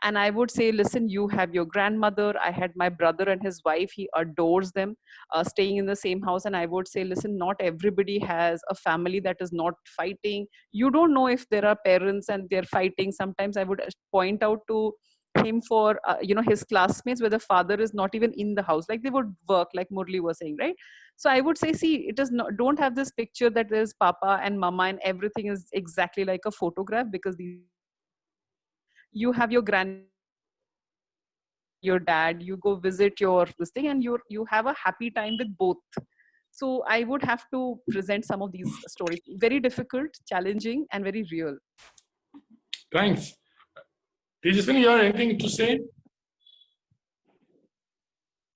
And I would say, listen, you have your grandmother. I had my brother and his wife. He adores them, staying in the same house. And I would say, listen, not everybody has a family that is not fighting. You don't know if there are parents and they're fighting. Sometimes I would point out to him for his classmates where the father is not even in the house, like they would work, like Murali was saying, right? So I would say, see, it is not, don't have this picture that there's papa and mama and everything is exactly like a photograph, because you have your your dad, you go visit your this thing, and you have a happy time with both. So I would have to present some of these stories. Very difficult, challenging, and very real. Thanks. Tejaswini, you have anything to say?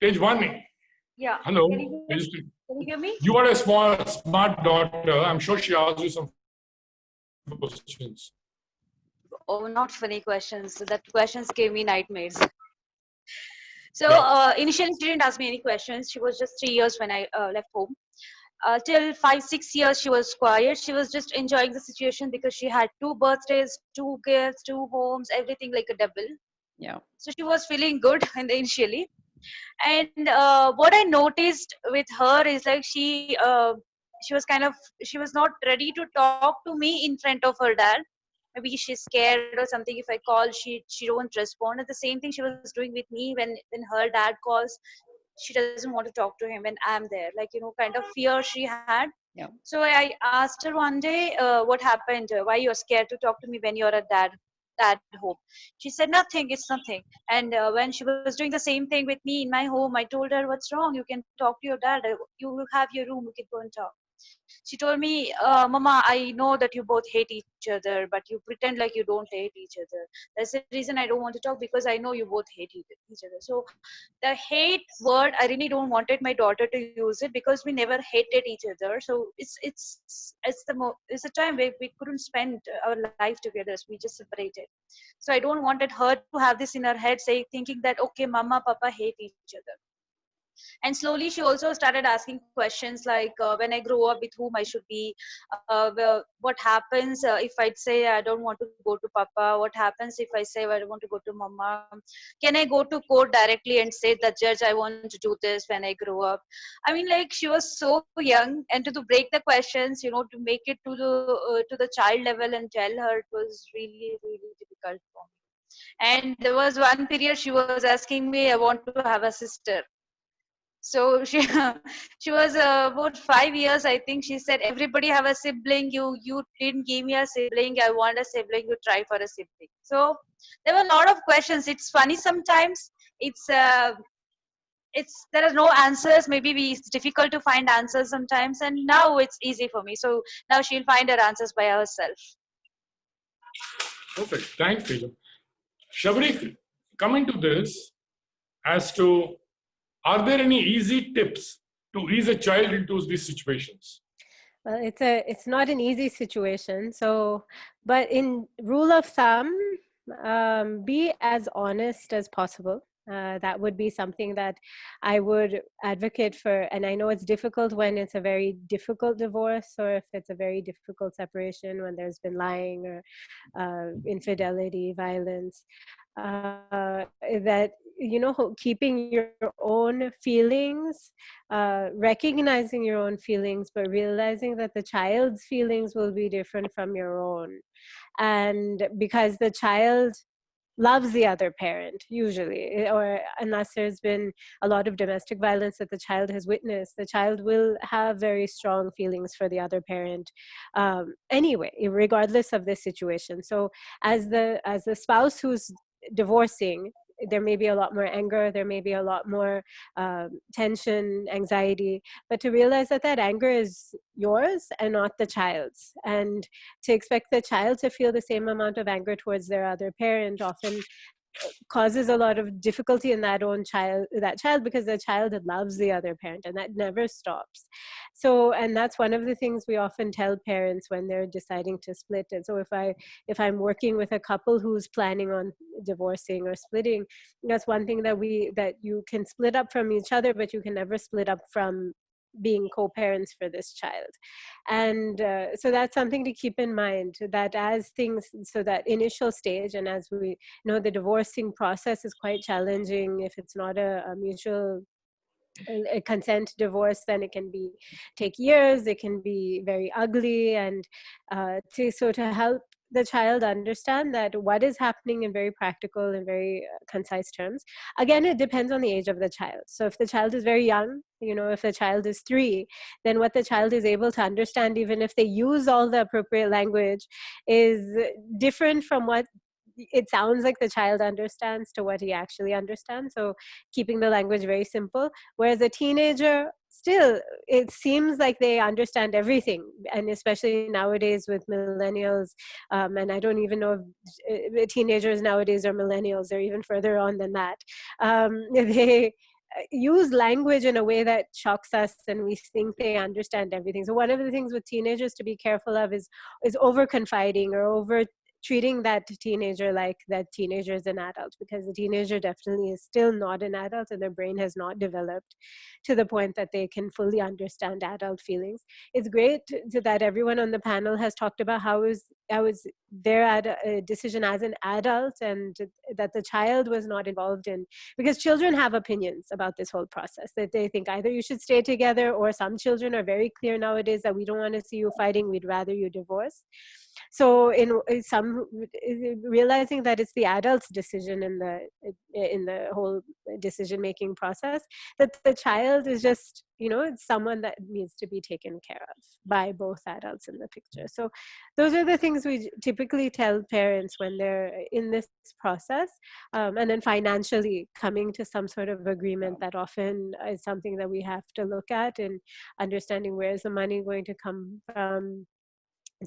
Tejaswini. Yeah. Hello. Can you hear me? You are a smart daughter. I'm sure she asked you some questions. Oh, not funny questions. That questions gave me nightmares. So initially, she didn't ask me any questions. She was just 3 years when I left home. Till 5-6 years, she was quiet. She was just enjoying the situation because she had 2 birthdays, 2 gifts, 2 homes, everything like a double. Yeah. So she was feeling good initially. And what I noticed with her is like she was not ready to talk to me in front of her dad. Maybe she's scared or something. If I call, she won't respond. And the same thing she was doing with me when her dad calls. She doesn't want to talk to him when I'm there. Like, kind of fear she had. Yeah. So I asked her one day, what happened? Why you're scared to talk to me when you're at dad home? She said, nothing, it's nothing. And when she was doing the same thing with me in my home, I told her, what's wrong? You can talk to your dad. You have your room. You can go and talk. She told me, Mama, I know that you both hate each other, but you pretend like you don't hate each other. That's the reason I don't want to talk, because I know you both hate each other. So the hate word, I really don't wanted my daughter to use it, because we never hated each other. So it's a time where we couldn't spend our life together. So we just separated. So I don't wanted her to have this in her head, thinking that, okay, Mama, Papa hate each other. And slowly she also started asking questions like, when I grow up, with whom I should be, what happens if I say I don't want to go to papa, what happens if I say I want to go to mama, can I go to court directly and say the judge I want to do this when I grow up. I mean, like, she was so young, and to break the questions, to make it to the child level and tell her, it was really, really difficult for me. And there was one period she was asking me, I want to have a sister. So she she was about 5 years, I think. She said, everybody have a sibling, you didn't give me a sibling, I want a sibling, you try for a sibling. So there were a lot of questions. It's funny sometimes. It's there are no answers. Maybe it's difficult to find answers sometimes, and now it's easy for me. So now she'll find her answers by herself. Perfect. Thanks, Teja. Shabari, coming to this, as to, are there any easy tips to ease a child into these situations? Well, it's not an easy situation. So, but in rule of thumb, be as honest as possible. That would be something that I would advocate for. And I know it's difficult when it's a very difficult divorce, or if it's a very difficult separation, when there's been lying or infidelity, violence. That, keeping your own feelings, recognizing your own feelings, but realizing that the child's feelings will be different from your own. And because the child loves the other parent, usually, or unless there's been a lot of domestic violence that the child has witnessed, the child will have very strong feelings for the other parent anyway, regardless of the situation. So as the spouse who's divorcing, there may be a lot more anger, there may be a lot more tension, anxiety, but to realize that anger is yours and not the child's, and to expect the child to feel the same amount of anger towards their other parent often causes a lot of difficulty in that child, because the child loves the other parent, and that never stops. So, and that's one of the things we often tell parents when they're deciding to split. And so if I'm working with a couple who's planning on divorcing or splitting, that's one thing that you can split up from each other, but you can never split up from being co-parents for this child. And so that's something to keep in mind, that as things, so that initial stage, and as we know, the divorcing process is quite challenging. If it's not a mutual a consent divorce, then it can take years, it can be very ugly. And to help the child understand that what is happening in very practical and very concise terms. Again, it depends on the age of the child. So if the child is very young, if the child is 3, then what the child is able to understand, even if they use all the appropriate language, is different from what it sounds like the child understands to what he actually understands. So keeping the language very simple. Whereas a teenager, still, it seems like they understand everything. And especially nowadays with millennials, and I don't even know if teenagers nowadays are millennials, they're even further on than that. They use language in a way that shocks us, and we think they understand everything. So one of the things with teenagers to be careful of is over confiding or over treating that teenager like that teenager is an adult, because the teenager definitely is still not an adult, and their brain has not developed to the point that they can fully understand adult feelings. It's great that everyone on the panel has talked about how is their decision as an adult, and that the child was not involved in, because children have opinions about this whole process, that they think either you should stay together, or some children are very clear nowadays that we don't want to see you fighting, we'd rather you divorce. So in some, realizing that it's the adult's decision in the whole decision-making process, that the child is just, it's someone that needs to be taken care of by both adults in the picture. So those are the things we typically tell parents when they're in this process. And then financially coming to some sort of agreement, that often is something that we have to look at, and understanding where is the money going to come from.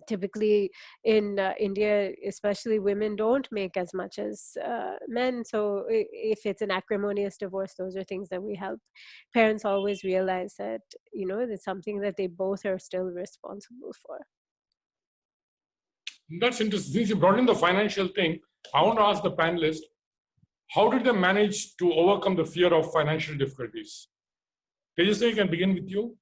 Typically in India, especially, women don't make as much as men. So if it's an acrimonious divorce, those are things that we help parents always realize that, it's something that they both are still responsible for. That's interesting. Since you brought in the financial thing, I want to ask the panelists, how did they manage to overcome the fear of financial difficulties? Tejaswini, can begin with you.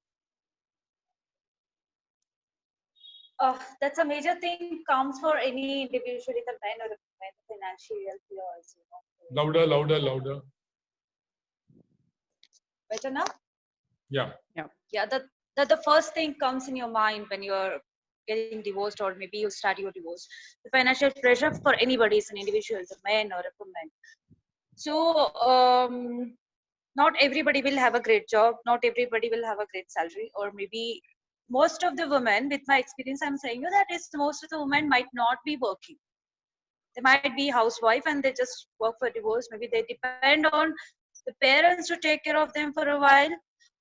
That's a major thing comes for any individual, either men or women, financial fears. Louder, louder, louder. Better now? Yeah. Yeah, that the first thing comes in your mind when you're getting divorced, or maybe you start your divorce. The financial pressure for anybody is an individual, a man or a woman. So not everybody will have a great job, not everybody will have a great salary, or maybe most of the women, with my experience, I'm saying you that is most of the women might not be working. They might be housewife and they just work for divorce. Maybe they depend on the parents to take care of them for a while,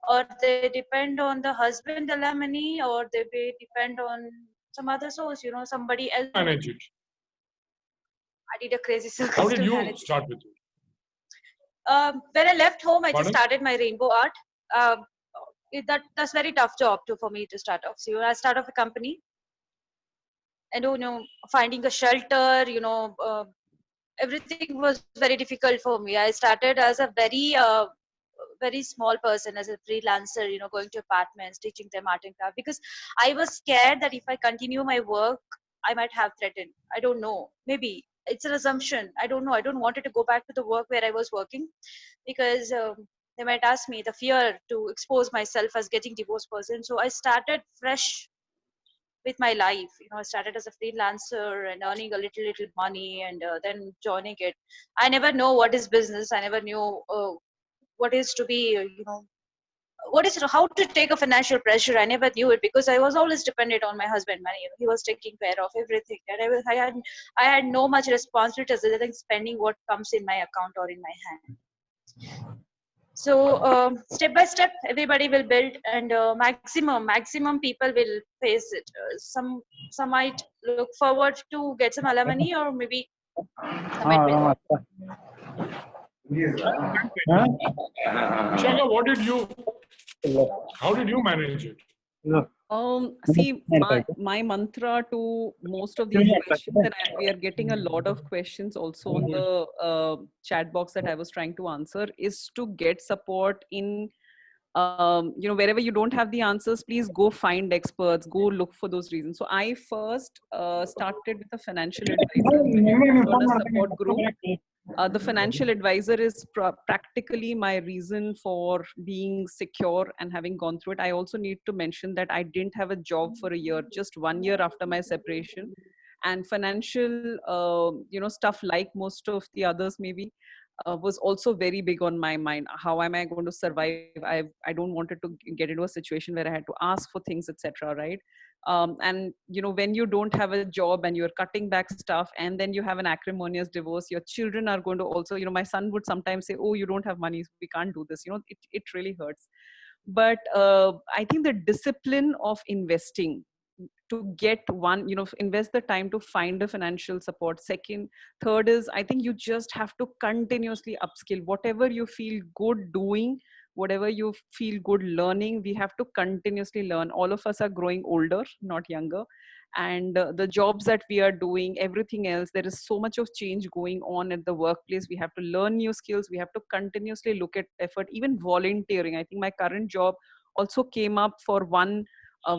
or they depend on the husband alimony, or they may depend on some other source, somebody else. Manage it. I did a crazy circle. How did you start with it? When I left home, I Pardon? just started my rainbow art. That's very tough job for me to start off. So I start off a company, and finding a shelter, everything was very difficult for me. I started as a very small person, as a freelancer, going to apartments, teaching them art and craft, because I was scared that if I continue my work, I might have threatened. I don't know. Maybe it's an assumption. I don't know. I don't wanted to go back to the work where I was working, because they might ask me, the fear to expose myself as getting divorced person. So I started fresh with my life. I started as a freelancer and earning a little money, and then joining it. I never know what is business. I never knew what is to be, how to take a financial pressure. I never knew it, because I was always dependent on my husband money. He was taking care of everything, and I had no much responsibility other than spending what comes in my account or in my hand. So step by step, everybody will build, and maximum people will face it. Some might look forward to get some alimony, or maybe some might wait. Vieshaka, how did you manage it? See, my mantra to most of these questions, and we are getting a lot of questions also on the chat box that I was trying to answer, is to get support in, wherever you don't have the answers, please go find experts, go look for those reasons. So I first started with a financial advisor, on a support group. The financial advisor is practically my reason for being secure and having gone through it. I also need to mention that I didn't have a job for a year, just 1 year after my separation. And financial, stuff, like most of the others maybe, was also very big on my mind. How am I going to survive? I don't wanted to get into a situation where I had to ask for things, etc. Right? And when you don't have a job and you're cutting back stuff, and then you have an acrimonious divorce, your children are going to also, my son would sometimes say, oh, you don't have money, we can't do this. It really hurts. But I think the discipline of investing, to get one, invest the time to find a financial support. Third is, I think you just have to continuously upskill. Whatever you feel good doing, whatever you feel good learning, we have to continuously learn. All of us are growing older, not younger. And the jobs that we are doing, everything else, there is so much of change going on at the workplace. We have to learn new skills. We have to continuously look at effort, even volunteering. I think my current job also came up for one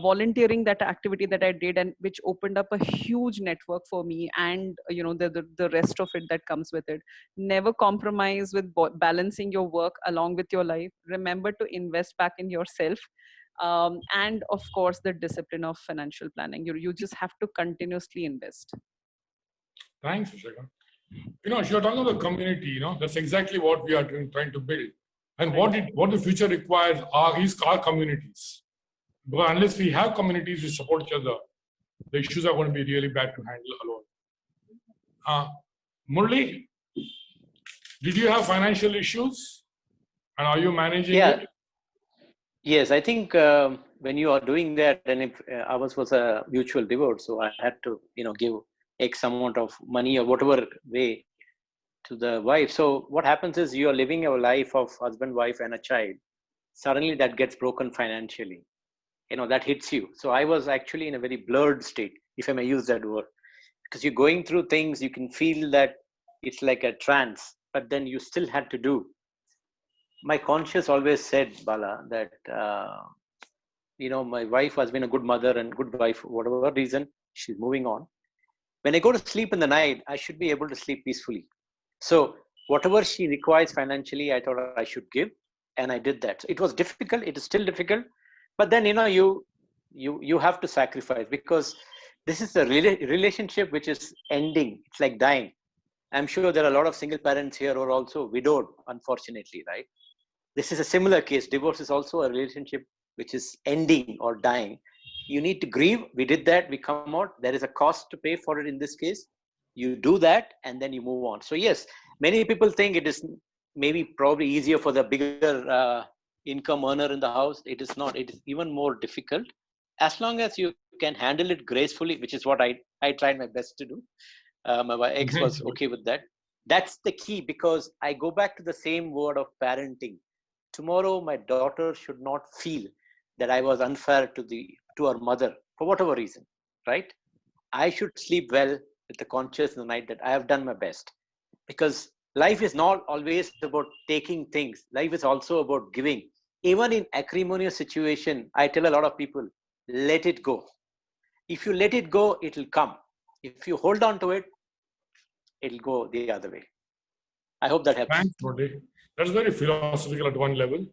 volunteering, that activity that I did, and which opened up a huge network for me, and the rest of it that comes with it. Never compromise with balancing your work along with your life. Remember to invest back in yourself, and of course the discipline of financial planning. You just have to continuously invest. Thanks, Vieshaka. If you're talking about the community, that's exactly what we are trying to build. And what the future requires is our communities. Because unless we have communities which support each other, the issues are going to be really bad to handle alone. Murali, did you have financial issues? And are you managing it? Yes, I think when you are doing that, and if ours was a mutual divorce, so I had to, give X amount of money or whatever way to the wife. So what happens is you are living a life of husband, wife, and a child. Suddenly that gets broken financially. That hits you. So I was actually in a very blurred state, if I may use that word, because you're going through things, you can feel that it's like a trance, but then you still had to do. my conscience always said, Bala, that, my wife has been a good mother and good wife, for whatever reason, she's moving on. When I go to sleep in the night, I should be able to sleep peacefully. So whatever she requires financially, I thought I should give, and I did that. So it was difficult. It is still difficult, but then you have to sacrifice, because this is a relationship which is ending. It's like dying. I'm sure there are a lot of single parents here who are also widowed, unfortunately, right? This is a similar case. Divorce is also a relationship which is ending or dying. You need to grieve. We did that. We come out. There is a cost to pay for it in this case. You do that and then you move on. So yes, many people think it is maybe probably easier for the bigger income earner in the house. It is not. It is even more difficult. As long as you can handle it gracefully, which is what I tried my best to do. My ex was okay with that. That's the key, because I go back to the same word of parenting. Tomorrow, my daughter should not feel that I was unfair to her mother for whatever reason, right? I should sleep well with the conscience in the night that I have done my best, because life is not always about taking things. Life is also about giving. Even in acrimonious situation, I tell a lot of people, let it go. If you let it go, it will come. If you hold on to it, it'll go the other way. I hope that helps. Thanks, Murali. That's very philosophical at one level.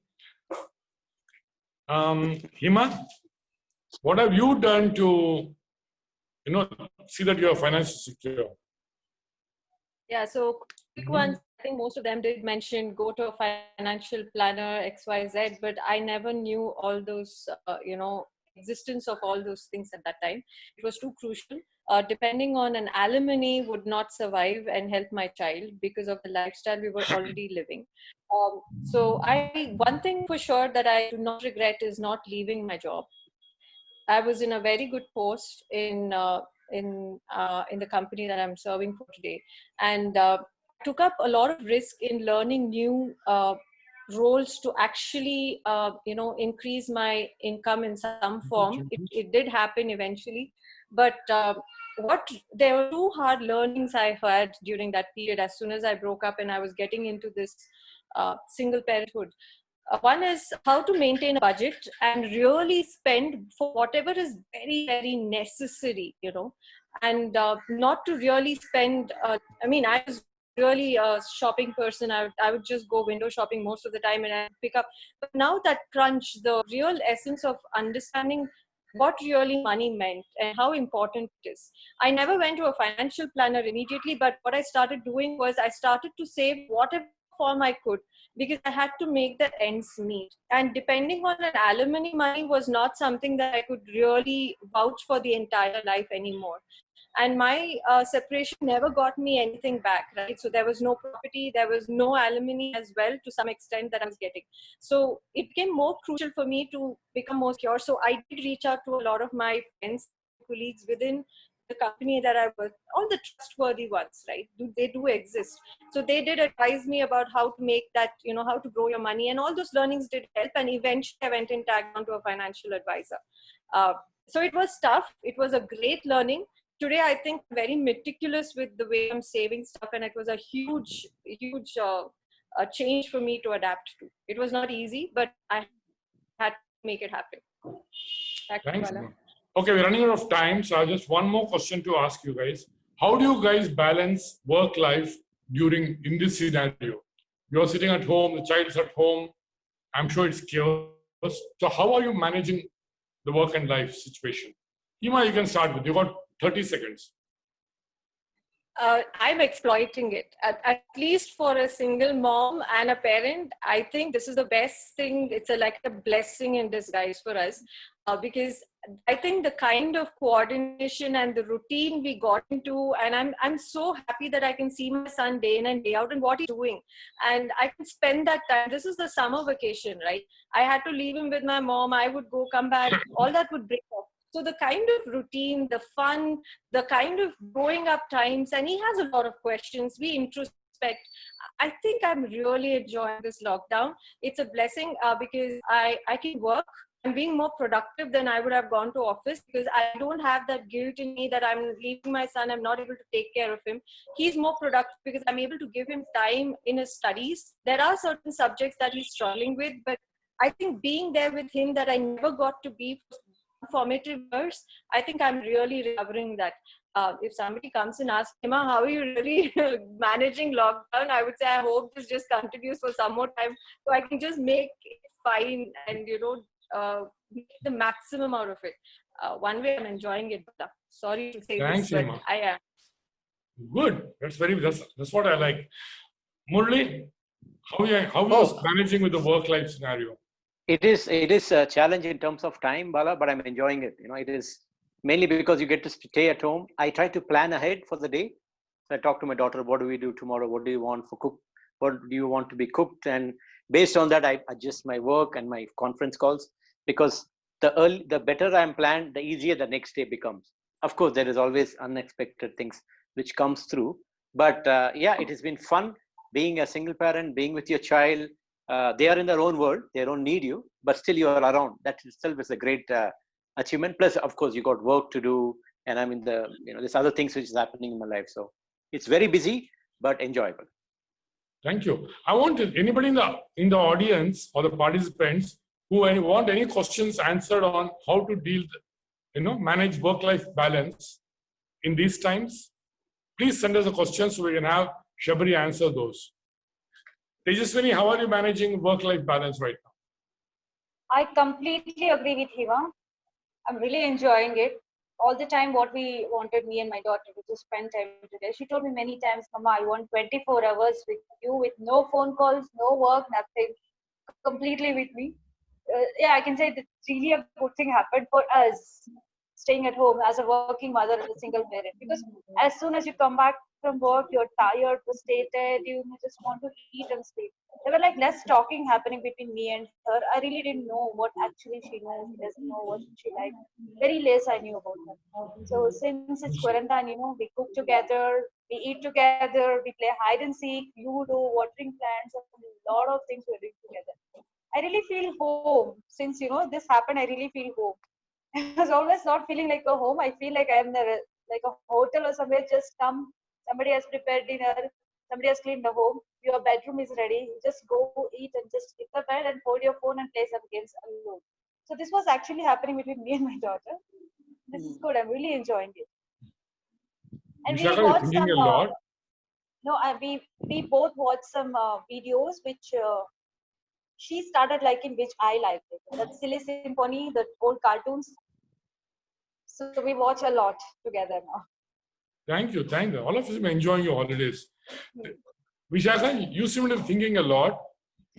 Hima, what have you done to, see that you are financially secure? Yeah, so quick ones. I think most of them did mention go to a financial planner, XYZ, but I never knew all those, existence of all those things at that time. It was too crucial. Depending on an alimony would not survive and help my child because of the lifestyle we were already living. So one thing for sure that I do not regret is not leaving my job. I was in a very good post in the company that I'm serving for today, and took up a lot of risk in learning new roles to actually increase my income in some form. It did happen eventually, but there were two hard learnings I had during that period. As soon as I broke up and I was getting into this single parenthood. One is how to maintain a budget and really spend for whatever is very, very necessary, and not to really spend. I was really a shopping person. I would just go window shopping most of the time and I'd pick up. But now that crunch, the real essence of understanding what really money meant and how important it is. I never went to a financial planner immediately, but what I started doing was I started to save whatever form I could, because I had to make the ends meet. And depending on an alimony money was not something that I could really vouch for the entire life anymore. And my separation never got me anything back, right? So there was no property, there was no alimony as well to some extent that I was getting. So it became more crucial for me to become more secure. So I did reach out to a lot of my friends, colleagues within the company that I was, all the trustworthy ones, right? They do exist. So they did advise me about how to make that, how to grow your money, and all those learnings did help. And eventually I went and tagged on to a financial advisor. So it was tough. It was a great learning. Today, I think very meticulous with the way I'm saving stuff, and it was a huge change for me to adapt to. It was not easy, but I had to make it happen. Thanks. Okay, we're running out of time, so I have just one more question to ask you guys. How do you guys balance work life in this scenario? You're sitting at home, the child's at home. I'm sure it's chaos. So how are you managing the work and life situation? Hima, you can start with. You've got 30 seconds. I'm exploiting it. At least for a single mom and a parent, I think this is the best thing. It's like a blessing in disguise for us, because I think the kind of coordination and the routine we got into, and I'm so happy that I can see my son day in and day out and what he's doing, and I can spend that time. This is the summer vacation, right? I had to leave him with my mom. I would go, come back. All that would break up. So the kind of routine, the fun, the kind of growing up times, and he has a lot of questions. We introspect. I think I'm really enjoying this lockdown. It's a blessing because I can work I'm being more productive than I would have gone to office, because I don't have that guilt in me that I'm leaving my son, I'm not able to take care of him. He's more productive because I'm able to give him time in his studies. There are certain subjects that he's struggling with, but I think being there with him that I never got to be for formative years, I think I'm really recovering that. If somebody comes and asks, Hima, how are you really managing lockdown? I would say, I hope this just continues for some more time so I can just make it fine and, make the maximum out of it. One way I'm enjoying it. But sorry to say Thanks, this, but Hima. I am. Good. That's what I like. Murali, how are you managing with the work-life scenario? It is a challenge in terms of time, Bala, but I'm enjoying it. It is mainly because you get to stay at home. I try to plan ahead for the day. So I talk to my daughter, what do we do tomorrow? What do you want for cook? What do you want to be cooked? And based on that, I adjust my work and my conference calls, because the better I'm planned, the easier the next day becomes. Of course, there is always unexpected things which comes through. But yeah, it has been fun being a single parent, being with your child. They are in their own world. They don't need you, but still you are around. That itself is a great achievement. Plus, of course, you got work to do, and I'm in there's other things which is happening in my life. So it's very busy, but enjoyable. Thank you. I want anybody in the audience or the participants who want any questions answered on how to deal, manage work-life balance in these times. Please send us a question so we can have Shabari answer those. Tejaswini, how are you managing work-life balance right now? I completely agree with Hima. I'm really enjoying it. All the time, what we wanted, me and my daughter, to just spend time together. She told me many times, Mama, I want 24 hours with you, with no phone calls, no work, nothing, completely with me. Yeah, I can say that really a good thing happened for us, staying at home as a working mother and a single parent. Because as soon as you come back from work, you're tired, frustrated, you just want to eat and sleep. There were like less talking happening between me and her. I really didn't know what actually she knows. She doesn't know what she likes. Very less I knew about her. So since it's quarantine, we cook together, we eat together, we play hide and seek, ludo, watering plants, and a lot of things we're doing together. I really feel home. Since this happened, I really feel home. I was always not feeling like a home. I feel like I'm there, like a hotel or somewhere. Just come, somebody has prepared dinner, somebody has cleaned the home, your bedroom is ready. You just go eat and just hit the bed and hold your phone and play some games alone. So this was actually happening between me and my daughter. This is good. I'm really enjoying it. And Vieshaka, we you're watched thinking some. a lot. We both watched some videos which she started liking, which I liked it. That Silly Symphony, the old cartoons. So we watch a lot together now. Thank you. All of us are enjoying your holidays. Vieshaka, you seem to be thinking a lot.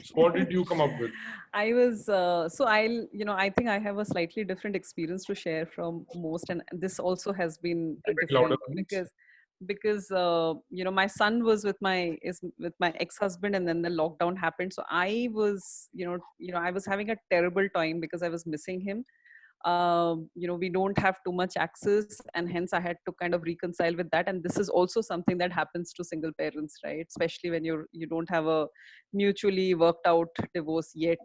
So what did you come up with? I was I think I have a slightly different experience to share from most, and this also has been a A bit different louder, please. because my son was with my ex-husband, and then the lockdown happened. So I was I was having a terrible time because I was missing him. We don't have too much access, and hence I had to kind of reconcile with that. And this is also something that happens to single parents, right? Especially when you don't have a mutually worked out divorce yet.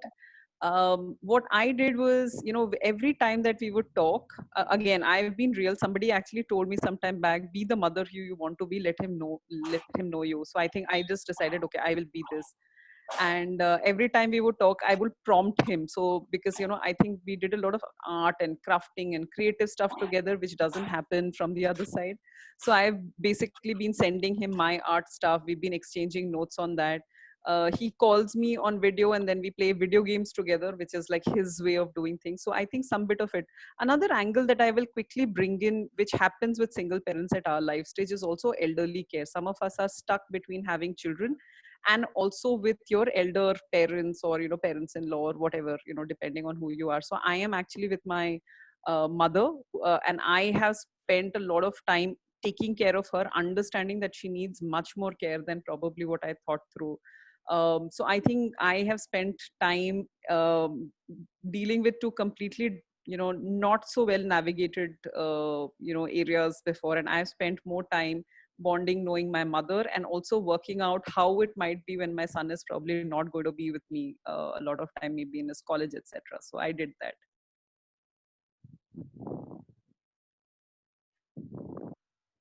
What I did was, every time that we would talk, again, I've been real. Somebody actually told me some time back, be the mother you want to be, let him know you. So I think I just decided, okay, I will be this. And every time we would talk, I would prompt him. So because I think we did a lot of art and crafting and creative stuff together, which doesn't happen from the other side. So I've basically been sending him my art stuff. We've been exchanging notes on that. He calls me on video, and then we play video games together, which is like his way of doing things. So I think some bit of it. Another angle that I will quickly bring in, which happens with single parents at our life stage, is also elderly care. Some of us are stuck between having children and also with your elder parents, or parents-in-law, or whatever, depending on who you are. So I am actually with my mother, and I have spent a lot of time taking care of her, understanding that she needs much more care than probably what I thought through. So I think I have spent time dealing with two completely not so well navigated areas before, and I've spent more time bonding, knowing my mother, and also working out how it might be when my son is probably not going to be with me a lot of time, maybe in his college, etc. So I did that.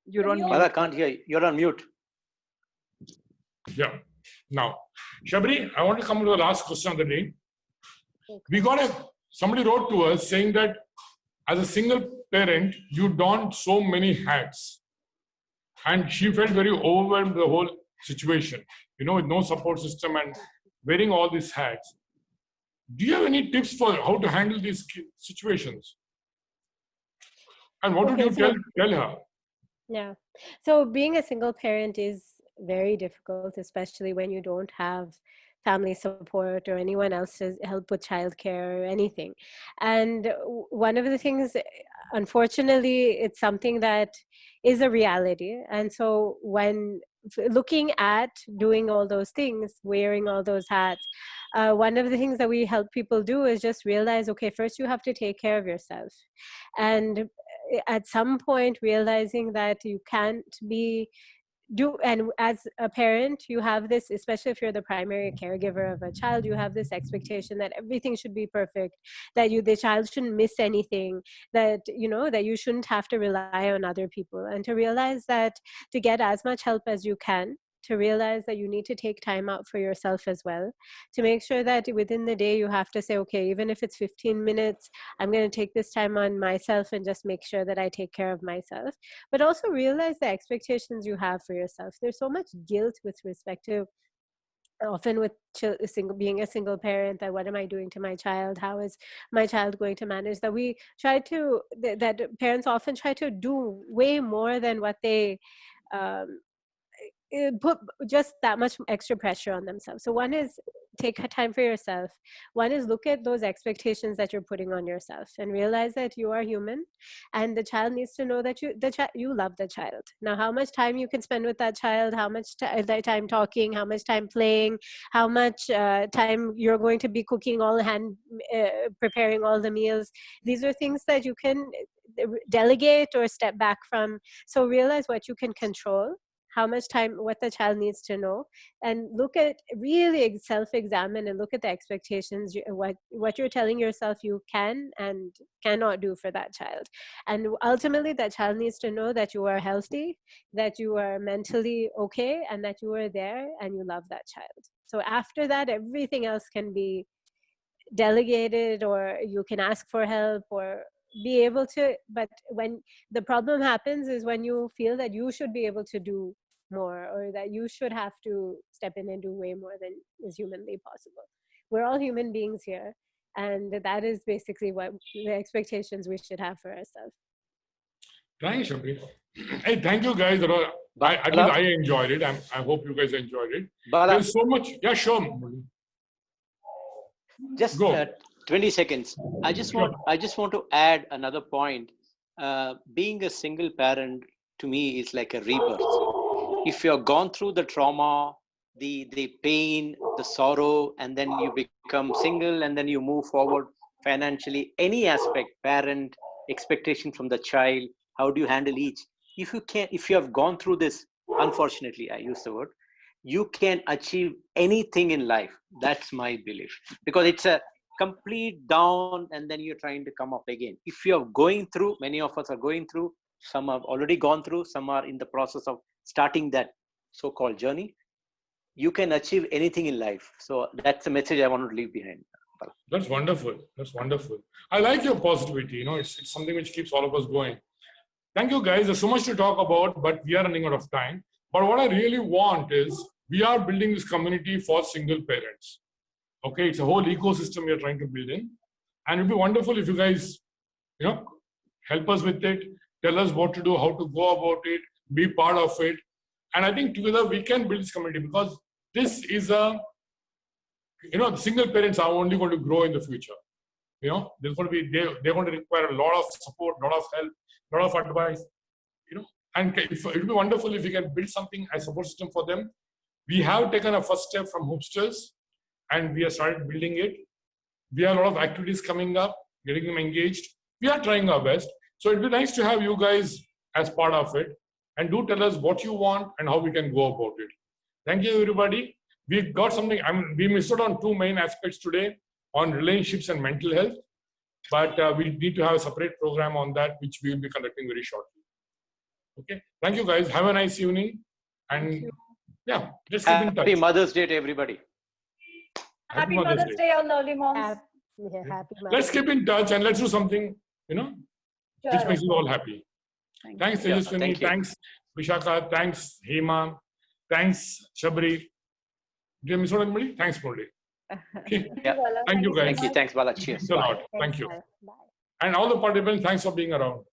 You're on Bala, mute. can't hear you. You're on mute. Yeah. Now, Shabari, I want to come to the last question of the day. We got somebody wrote to us saying that as a single parent, you don so many hats. And she felt very overwhelmed with the whole situation, with no support system and wearing all these hats. Do you have any tips for how to handle these situations? And what would you tell her? Yeah. So being a single parent is very difficult, especially when you don't have family support or anyone else's help with childcare or anything. And one of the things, unfortunately, it's something that is a reality. And so when looking at doing all those things, wearing all those hats, one of the things that we help people do is just realize, okay, first you have to take care of yourself. And at some point realizing that you can't and as a parent you have this, especially if you're the primary caregiver of a child, you have this expectation that everything should be perfect, that the child shouldn't miss anything, that that you shouldn't have to rely on other people, and to realize that to get as much help as you can, to realize that you need to take time out for yourself as well, to make sure that within the day you have to say, okay, even if it's 15 minutes, I'm going to take this time on myself and just make sure that I take care of myself. But also realize the expectations you have for yourself. There's so much guilt with respect to, often with being a single parent, that what am I doing to my child? How is my child going to manage? That we try to, that parents often try to do way more than what they put just that much extra pressure on themselves. So one is take time for yourself. One is look at those expectations that you're putting on yourself and realize that you are human, and the child needs to know that you love the child. Now, how much time you can spend with that child, how much time talking, how much time playing, how much time you're going to be cooking preparing all the meals, these are things that you can delegate or step back from. So realize what you can control, how much time, what the child needs to know, and look at, really self-examine and look at the expectations, what you're telling yourself you can and cannot do for that child. And ultimately that child needs to know that you are healthy, that you are mentally okay, and that you are there and you love that child. So after that, everything else can be delegated, or you can ask for help or be able to. But when the problem happens is when you feel that you should be able to do more, or that you should have to step in and do way more than is humanly possible. We're all human beings here, and that is basically what the expectations we should have for ourselves. Thanks, Shabari. Hey, thank you guys. At least I enjoyed it. I hope you guys enjoyed it. Bala, there's so much. Yeah, sure. Just 20 seconds. I just want to add another point. Being a single parent to me is like a rebirth. If you have gone through the trauma, the pain, the sorrow, and then you become single, and then you move forward financially, any aspect, parent, expectation from the child, how do you handle each? If you have gone through this, unfortunately, I use the word, you can achieve anything in life. That's my belief, because it's a complete down and then you're trying to come up again. If you're going through, many of us are going through, some have already gone through, some are in the process of starting that so-called journey, you can achieve anything in life. So that's the message I want to leave behind. That's wonderful. That's wonderful. I like your positivity. It's something which keeps all of us going. Thank you, guys. There's so much to talk about, but we are running out of time. But what I really want is, we are building this community for single parents. Okay, it's a whole ecosystem we are trying to build in. And it'd be wonderful if you guys, help us with it, tell us what to do, how to go about it, be part of it. And I think together we can build this community, because this is the single parents are only going to grow in the future. They're going to require a lot of support, a lot of help, a lot of advice, and it would be wonderful if we can build something as a support system for them. We have taken a first step from Hoopsters, and we have started building it. We have a lot of activities coming up, getting them engaged. We are trying our best. So it'd be nice to have you guys as part of it. And do tell us what you want and how we can go about it. Thank you, everybody. We got something, we missed out on two main aspects today on relationships and mental health. but we need to have a separate program on that, which we will be conducting very shortly. Okay. Thank you, guys. Have a nice evening. And yeah, let's keep in touch. Happy Mother's Day to everybody. Happy Mother's Day, all lovely moms. Happy Let's keep in touch and let's do something, which Sure. makes you all happy. Thanks, Tejaswini. Thank you. Thanks, Vieshaka. Thanks, Hima. Thanks, Shabari. Did I miss out anybody? Thanks, Murali. Okay. Yeah. Thank you, guys. Thank you. Thanks, Bala. Cheers. Thanks a lot. Thank you. Bye. And all the participants, thanks for being around.